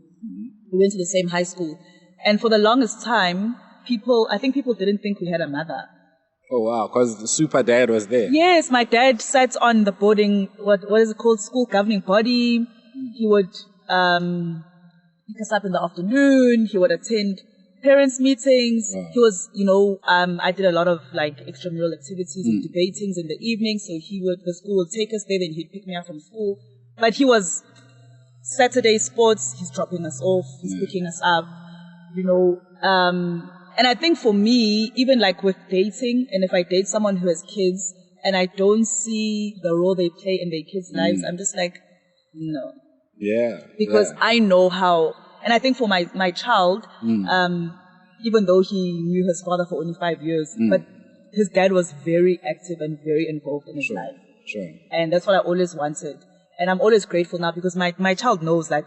We went to the same high school. And for the longest time, I think people didn't think we had a mother.
Oh, wow, because the super dad was there.
Yes, my dad sat on the boarding, what is it called, school governing body. He would pick us up in the afternoon. He would attend parents' meetings.
Wow.
He was, I did a lot of like extramural activities and debatings in the evening. So the school would take us there, then he'd pick me up from school. But he was Saturday sports, he's dropping us off, he's picking us up, and I think for me, even like with dating, and if I date someone who has kids and I don't see the role they play in their kids' lives, I'm just like, no.
Yeah.
Because I know how, and I think for my child, even though he knew his father for only 5 years, but his dad was very active and very involved in his life.
Sure.
And that's what I always wanted. And I'm always grateful now because my child knows, like,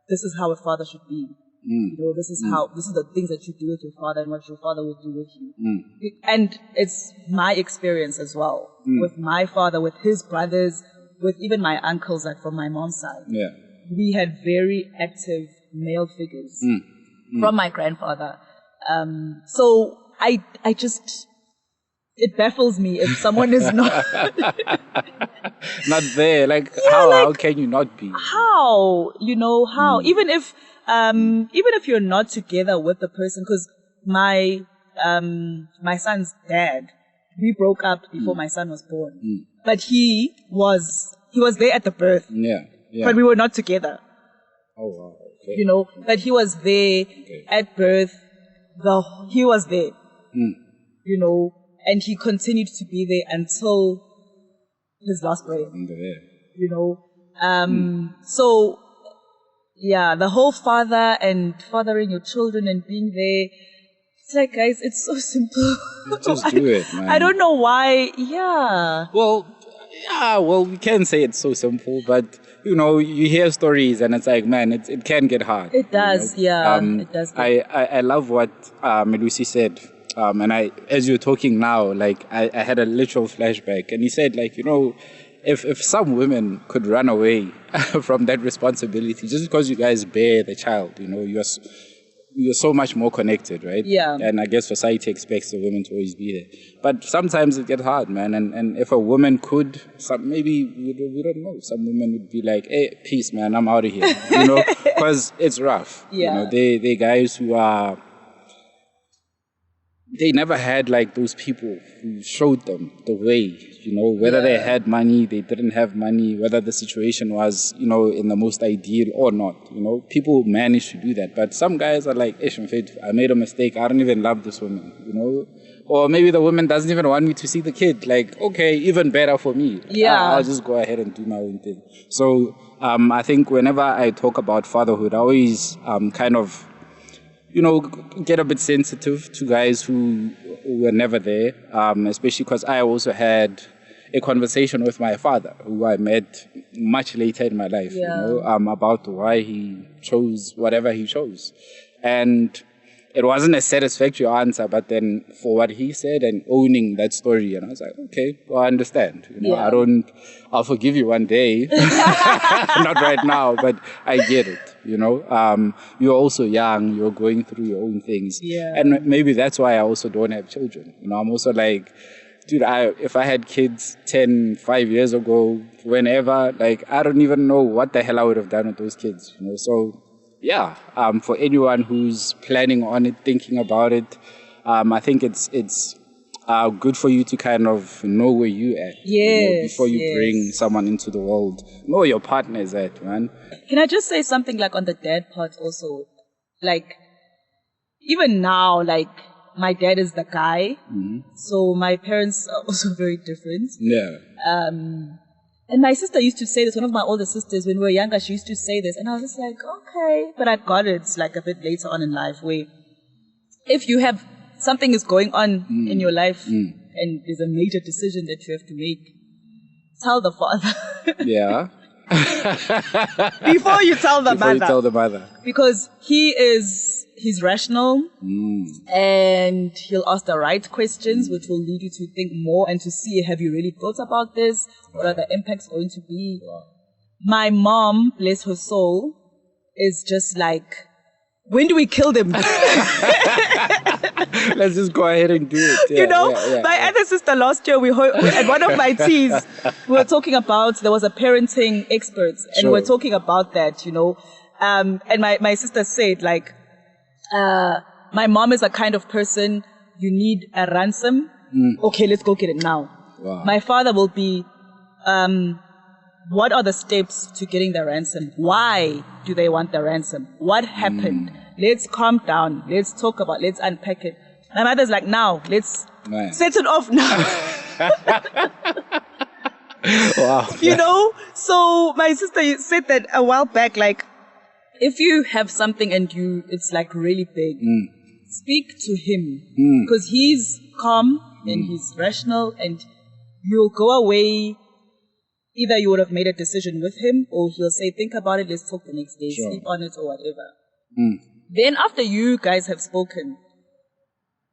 this is how a father should be. This is the things that you do with your father and what your father will do with you. And it's my experience as well with my father, with his brothers, with even my uncles, like from my mom's side.
Yeah.
We had very active male figures from my grandfather. So I just, it baffles me if someone is not
not there. Like, how can you not be?
How? How? Even if you're not together with the person, because my son's dad, we broke up before my son was born. But he was there at the birth.
Yeah.
But we were not together.
Oh wow. Okay.
But he was there at birth. He was there. And he continued to be there until his last breath. So yeah, the whole father and fathering your children and being there. It's like, guys, it's so simple.
Just do it, man.
I don't know why. Yeah.
Well, we can say it's so simple, but you hear stories and it's like, man, it can get hard.
It does, it does.
I love what Melusi said. And as you're talking now, like I had a literal flashback, and he said, like, if some women could run away from that responsibility just because you guys bear the child, you're so much more connected, right?
Yeah.
And I guess society expects the women to always be there. But sometimes it gets hard, man. And if a woman could, maybe, we don't know, some women would be like, hey, peace, man, I'm out of here. Because it's rough.
Yeah.
They guys who are, they never had like those people who showed them the way, whether they had money, they didn't have money, whether the situation was, in the most ideal or not. People manage to do that. But some guys are like, I made a mistake. I don't even love this woman, Or maybe the woman doesn't even want me to see the kid. Like, okay, even better for me.
Yeah.
I'll just go ahead and do my own thing. So I think whenever I talk about fatherhood, I always kind of, get a bit sensitive to guys who were never there, especially because I also had a conversation with my father, who I met much later in my life, about why he chose whatever he chose. And it wasn't a satisfactory answer, but then for what he said and owning that story, and I was like, okay, well, I understand. I'll forgive you one day, not right now, but I get it. You're also young, you're going through your own things.
Yeah.
And maybe that's why I also don't have children. I'm also like, dude, if I had kids 5 years ago, whenever, like, I don't even know what the hell I would have done with those kids, So, yeah, for anyone who's planning on it, thinking about it, I think it's good for you to kind of know where you at.
Yes,
before you bring someone into the world. Know where your partner is at, man.
Can I just say something like on the dad part also? Like, even now, like, my dad is the guy. So my parents are also very different.
Yeah.
And my sister used to say this, one of my older sisters, when we were younger, she used to say this. And I was just like, okay. But I got it like a bit later on in life, where if you have something is going on in your life and there's a major decision that you have to make, tell the father.
Yeah.
Before you tell the
Before
mother.
you tell the mother.
Because he's rational and he'll ask the right questions, which will lead you to think more and to see, have you really thought about this? What are the impacts going to be? My mom, bless her soul, is just like, when do we kill them?
Let's just go ahead and do it. Yeah,
you know, my other sister last year, at one of my teas, we were talking about, there was a parenting expert, and we were talking about that, you know. And my sister said, like, my mom is a kind of person, you need a ransom. Okay, let's go get it now.
Wow.
My father will be, what are the steps to getting the ransom? Why do they want the ransom? What happened? Let's calm down. Let's talk about, let's unpack it. My mother's like, now, let's set it off now.
Wow.
You know? So my sister said that a while back, like, if you have something and it's like really big, speak to him. Because he's calm and he's rational, and you'll go away. Either you would have made a decision with him, or he'll say, think about it, let's talk the next day, sleep on it or whatever. Then after you guys have spoken,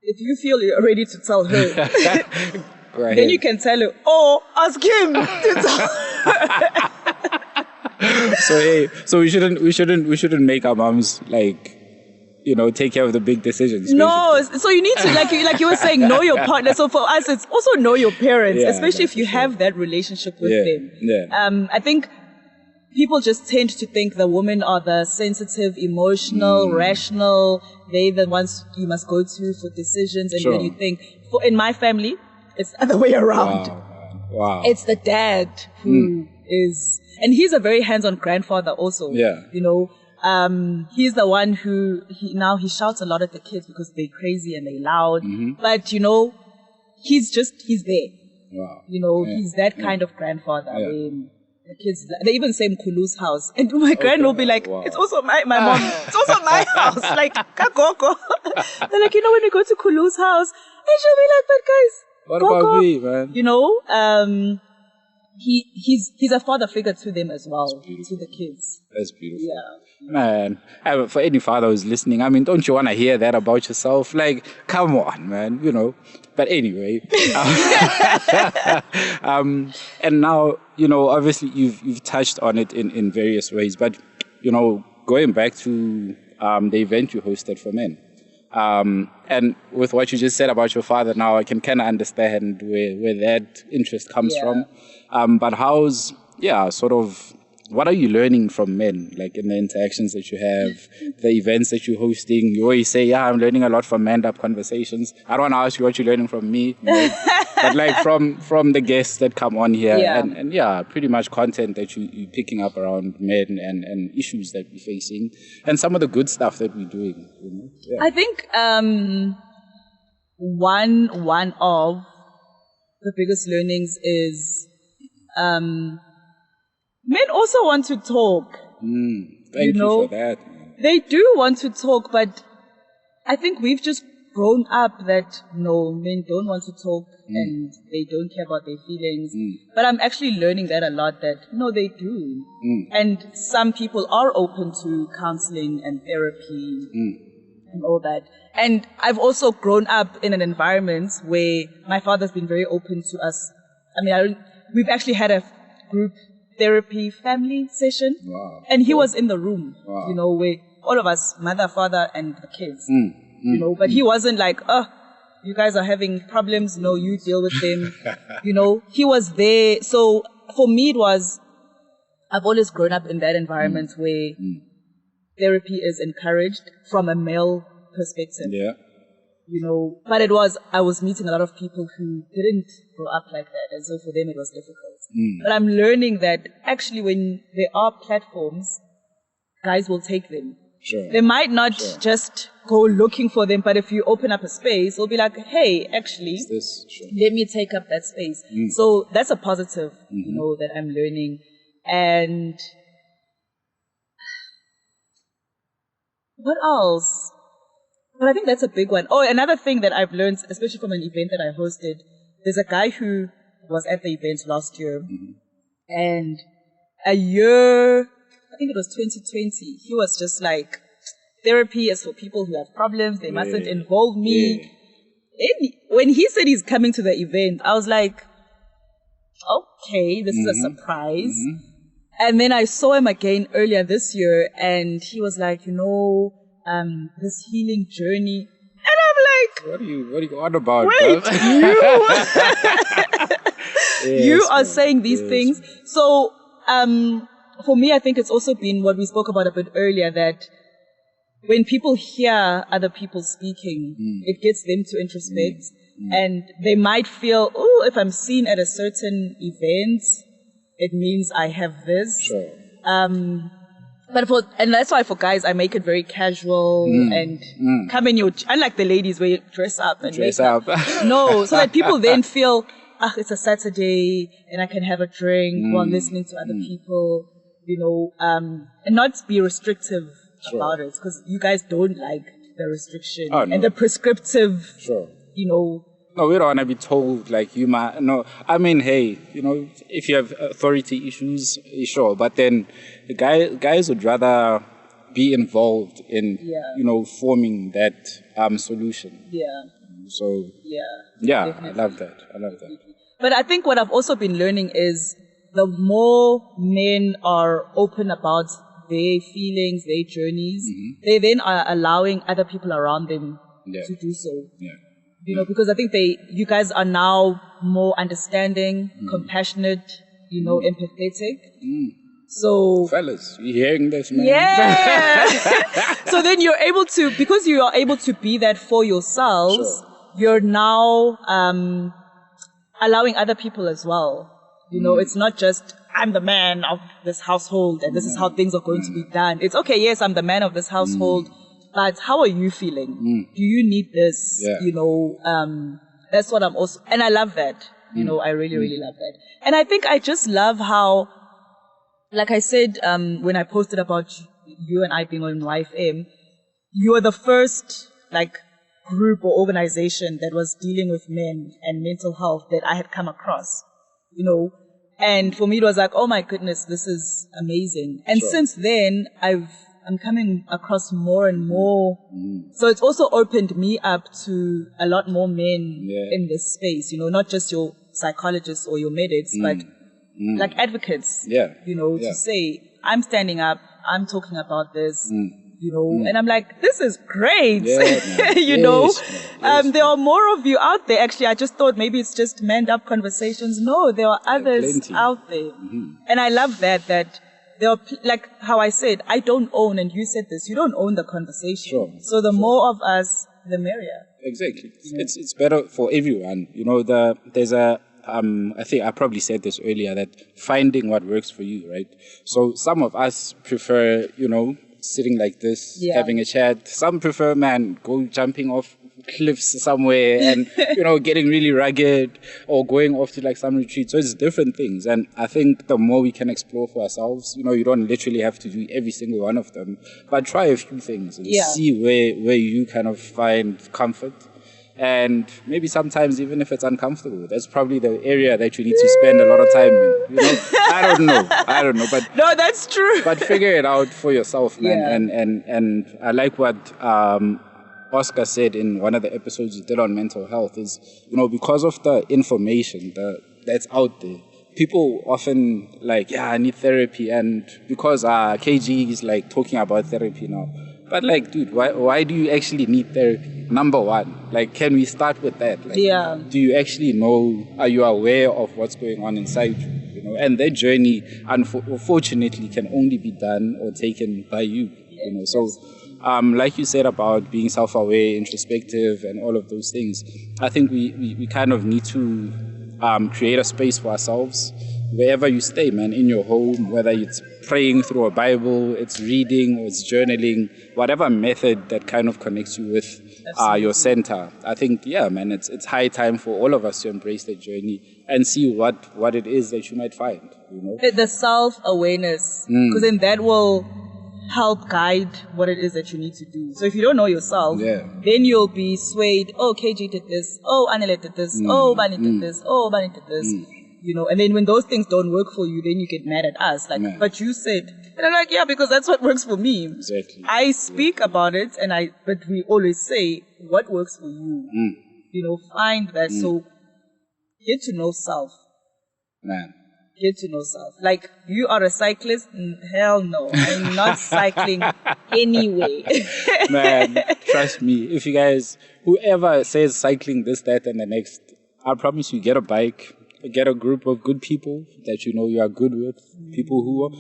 if you feel you're ready to tell her, then you can tell her, or ask him to tell her.
So we shouldn't make our moms, like, you know, take care of the big decisions.
No,
basically.
so you need to, like you were saying, know your partner. So for us, it's also know your parents, especially if you have that relationship with them.
Yeah.
I think people just tend to think the women are the sensitive, emotional, rational. They're the ones you must go to for decisions. And then you think, in my family, it's the other way around.
Wow.
It's the dad who is, and he's a very hands-on grandfather also.
Yeah.
You know, he's the one who he shouts a lot at the kids because they're crazy and they're loud. But you know, he's there.
Wow.
You know, he's that kind of grandfather. The kids, they even say Mkhulu's house, and my grand will be like, it's also my mom, it's also my house. Like, Kakoko. They're like, you know, when we go to Khulu's house, and she'll be like, but guys,
what about me, man?
You know, he's a father figure to them as well, to the kids.
That's beautiful.
Yeah.
Man, for any father who's listening, I mean, don't you want to hear that about yourself? Like, come on, man, you know. But anyway, and now, you know, obviously you've touched on it in various ways, but, you know, going back to the event you hosted for men, and with what you just said about your father, now I can kind of understand where that interest comes from. But what are you learning from men, like in the interactions that you have, the events that you're hosting? You always say, I'm learning a lot from Man Up Conversations. I don't want to ask you what you're learning from me, you know? But like from the guests that come on here, and pretty much content that you're picking up around men and issues that we're facing, and some of the good stuff that we're doing. You know? Yeah.
I think one of the biggest learnings is men also want to talk.
Thank you for that.
They do want to talk, but I think we've just grown up that no, men don't want to talk and they don't care about their feelings. But I'm actually learning that a lot, that no, they do. And some people are open to counseling and therapy and all that. And I've also grown up in an environment where my father's been very open to us. I mean, we've actually had a group therapy family session, and he was in the room, you know, where all of us, mother, father, and the kids, you know, but he wasn't like, you guys are having problems, no, you deal with them, you know, he was there. So for me, I've always grown up in that environment where therapy is encouraged from a male perspective. You know, but I was meeting a lot of people who didn't grow up like that, and so for them it was difficult. But I'm learning that actually when there are platforms, guys will take them.
Sure.
They might not just go looking for them, but if you open up a space, they'll be like, hey, actually, let me take up that space. So that's a positive, you know, that I'm learning. And what else? But I think that's a big one. Oh, another thing that I've learned, especially from an event that I hosted, there's a guy who was at the event last year, and a year, I think it was 2020, he was just like, therapy is for people who have problems, they mustn't involve me. And when he said he's coming to the event, I was like, okay, this is a surprise. And then I saw him again earlier this year, and he was like, you know, this healing journey. And I'm like,
what are you on about?
Wait, you are saying these things. So, for me, I think it's also been what we spoke about a bit earlier, that when people hear other people speaking, it gets them to introspect, and they might feel, oh, if I'm seen at a certain event, it means I have this.
Sure.
And that's why for guys, I make it very casual and come in your, unlike the ladies where you dress up and
dress up.
No, so that people then feel, it's a Saturday and I can have a drink while listening to other people, you know, and not be restrictive about it, because you guys don't like the restriction and the prescriptive, you know.
No, we don't want to be told, like, you might, no, I mean, hey, you know, if you have authority issues, sure, but then the guys would rather be involved in, you know, forming that solution.
Yeah.
So,
definitely.
I love that.
But I think what I've also been learning is the more men are open about their feelings, their journeys, they then are allowing other people around them to do so. Yeah. You know, because I think you guys are now more understanding, compassionate, you know, empathetic. So,
fellas, you hearing this, man?
Yeah. So then you're able to, because you are able to be that for yourselves, you're now allowing other people as well. You know, it's not just, I'm the man of this household and this is how things are going to be done. It's okay, yes, I'm the man of this household, but how are you feeling? Do you need this? You know, that's what I'm also, and I love that. You know, I really, really love that. And I think I just love how, like I said, when I posted about you and I being on YFM, you were the first, like, group or organization that was dealing with men and mental health that I had come across, you know. And for me, it was like, oh my goodness, this is amazing. And since then, I'm coming across more and more. So it's also opened me up to a lot more men in this space, you know, not just your psychologists or your medics, but like advocates, you know, to say, I'm standing up, I'm talking about this, you know, and I'm like, this is great, you know. There are more of you out there. Actually, I just thought maybe it's just manned up conversations. No, there are others out there. And I love that there are, like how I said, I don't own, and you said this, you don't own the conversation. So the more of us, the merrier.
Exactly. It's better for everyone. You know, there's a, I think I probably said this earlier, that finding what works for you, right? So some of us prefer, you know, sitting like this, having a chat. Some prefer, go jumping off cliffs somewhere and, you know, getting really rugged, or going off to like some retreat. So it's different things. And I think the more we can explore for ourselves, you know, you don't literally have to do every single one of them, but try a few things and see where you kind of find comfort. And maybe sometimes, even if it's uncomfortable, that's probably the area that you need to spend a lot of time in. You know, I don't know, but
no, that's true.
But figure it out for yourself, man. And I like what Oscar said in one of the episodes you did on mental health is, you know, because of the information that's out there, people often like, I need therapy, and because KG is like talking about therapy now. But like, dude, why do you actually need therapy? Number one, like, can we start with that? Like, do you actually know, are you aware of what's going on inside you? You know, and that journey, unfortunately, can only be done or taken by you. You know, so like you said about being self-aware, introspective, and all of those things, I think we kind of need to create a space for ourselves wherever you stay, man, in your home, whether it's praying through a Bible, it's reading, or it's journaling, whatever method that kind of connects you with your center. I think, yeah, man, it's high time for all of us to embrace the journey and see what it is that you might find, you know?
The self-awareness, because then that will help guide what it is that you need to do. So if you don't know yourself, then you'll be swayed, oh, KG did this, oh, Anele did this, oh, Bani did this, oh, Bani did this, you know, and then when those things don't work for you, then you get mad at us, like, but you said, and I'm like, yeah, because that's what works for me.
Exactly.
I speak about it, but we always say, what works for you? You know, find that, so get to know self.
Man.
Get to know self. Like, you are a cyclist? Hell no. I'm not cycling anyway.
Man, trust me. If you guys, whoever says cycling this, that, and the next, I promise you, get a bike, get a group of good people that you know you are good with, people who are,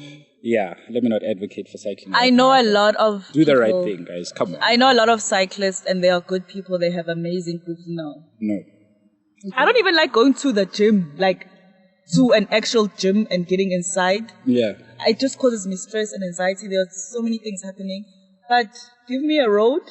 let me not advocate for cycling.
I know a lot of
Do the right thing, guys. Come on.
I know a lot of cyclists, and they are good people. They have amazing groups now.
No.
I don't even like going to the gym, like, to an actual gym and getting inside.
Yeah.
It just causes me stress and anxiety. There are so many things happening. But give me a road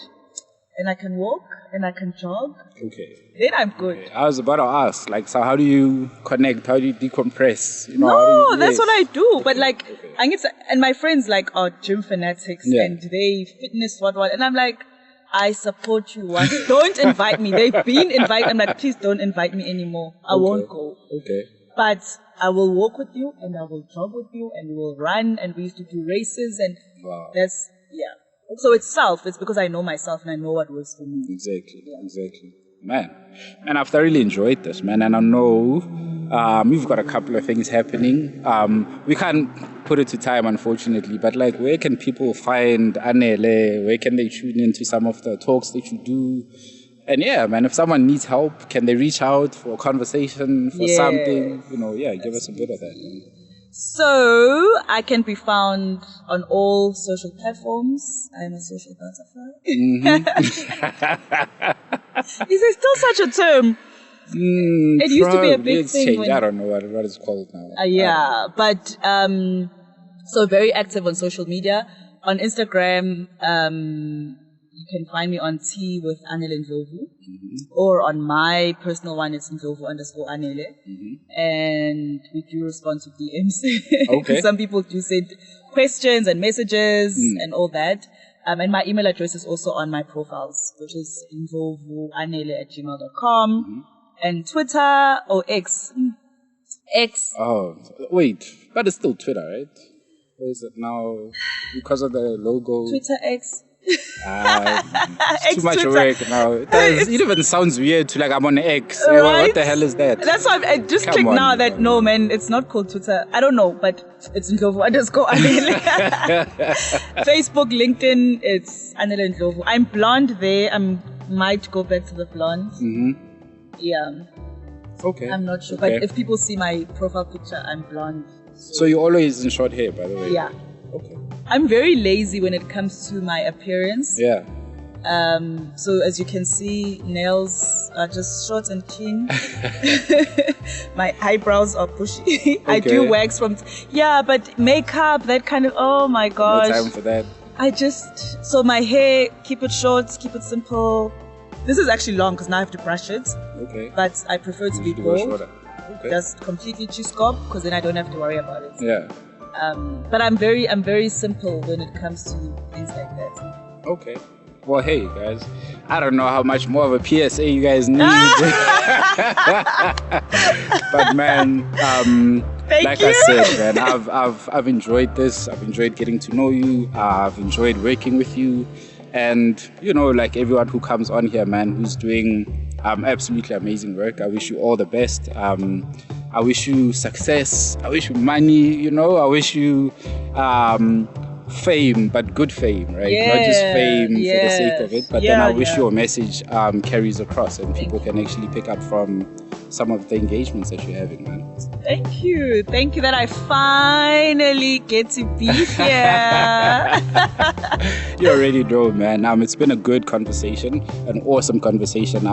and I can walk and I can jog.
Okay.
Then I'm good.
Okay. I was about to ask, like, so how do you connect? How do you decompress? You know,
no, that's what I do. But like, I get and my friends like are gym fanatics and they fitness what. And I'm like, I support you. Don't invite me. They've been invited. I'm like, please don't invite me anymore. I won't go.
Okay.
But I will walk with you and I will jog with you and we will run and we used to do races and that's, So it's self. It's because I know myself and I know what works for me.
Exactly. Man, I've thoroughly enjoyed this, man. And I know we've got a couple of things happening. We can't put it to time, unfortunately, but like, where can people find Anele? Where can they tune into some of the talks that you do? And yeah, man, if someone needs help, can they reach out for a conversation, for something? You know, give us a bit of that. Man.
So, I can be found on all social platforms. I am a social butterfly. Is there still such a term? It used to be a big thing.
I don't know what it's called now.
But so very active on social media. On Instagram, you can find me on T with Anele Ndlovu, or on my personal one, it's Ndlovu_Anele. And we do respond to DMs. Okay. Some people do send questions and messages and all that. And my email address is also on my profiles, which is ndlovuanele@gmail.com. And Twitter or X.
Oh, wait. But it's still Twitter, right? Or is it now because of the logo?
Twitter X.
It's too much work now. It even sounds weird to like I'm on X.
Right?
What the hell is that?
That's why I just clicked now that no, man, it's not called Twitter. I don't know, but it's Ndlovu_Anele. Facebook, LinkedIn, it's Anele Ndlovu. I'm blonde there. I might go back to the blonde. Yeah.
Okay.
I'm not sure, but if people see my profile picture, I'm blonde.
So you're always in short hair, by the way.
Yeah.
Okay.
I'm very lazy when it comes to my appearance.
Yeah.
So as you can see, nails are just short and clean. My eyebrows are bushy. Okay. I do wax but makeup, that kind of, oh my gosh.
No time for that.
So my hair, keep it short, keep it simple. This is actually long because now I have to brush it. Okay. But I prefer to be bald. Okay. Just completely cheese-cob because then I don't have to worry about it.
Yeah.
But I'm very simple when it comes to things like that.
Okay. Well, hey guys, I don't know how much more of a PSA you guys need. But man, like I said, man, I've enjoyed this. I've enjoyed getting to know you. I've enjoyed working with you, and you know, like everyone who comes on here, man, who's doing absolutely amazing work. I wish you all the best. I wish you success. I wish you money, you know. I wish you fame, but good fame, right? Not just fame for the sake of it, but then I wish your message carries across and people can actually pick up from some of the engagements that you're having, man.
Thank you that I finally get to be here.
You already know, man. It's been a good conversation, an awesome conversation.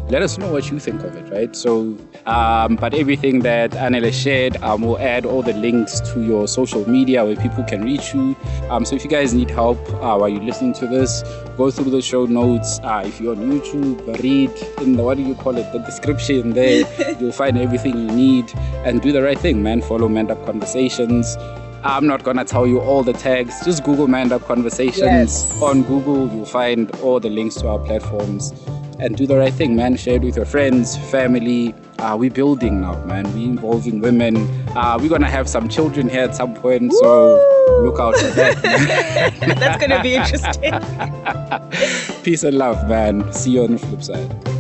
let us know what you think of it, right? So, but everything that Anele shared, we'll add all the links to your social media where people can reach you. So if you guys need help while you're listening to this, go through the show notes. If you're on YouTube, read in the, what do you call it, the description there. You'll find everything you need, and do the right thing, man. Follow Man Up Conversations. I'm not gonna tell you all the tags. Just Google Man Up Conversations on Google. You'll find all the links to our platforms. And do the right thing, man. Share it with your friends, family. We're building now, man. We're involving women. We're going to have some children here at some point. Woo! So look out for that, man.
That's going to be interesting.
Peace and love, man. See you on the flip side.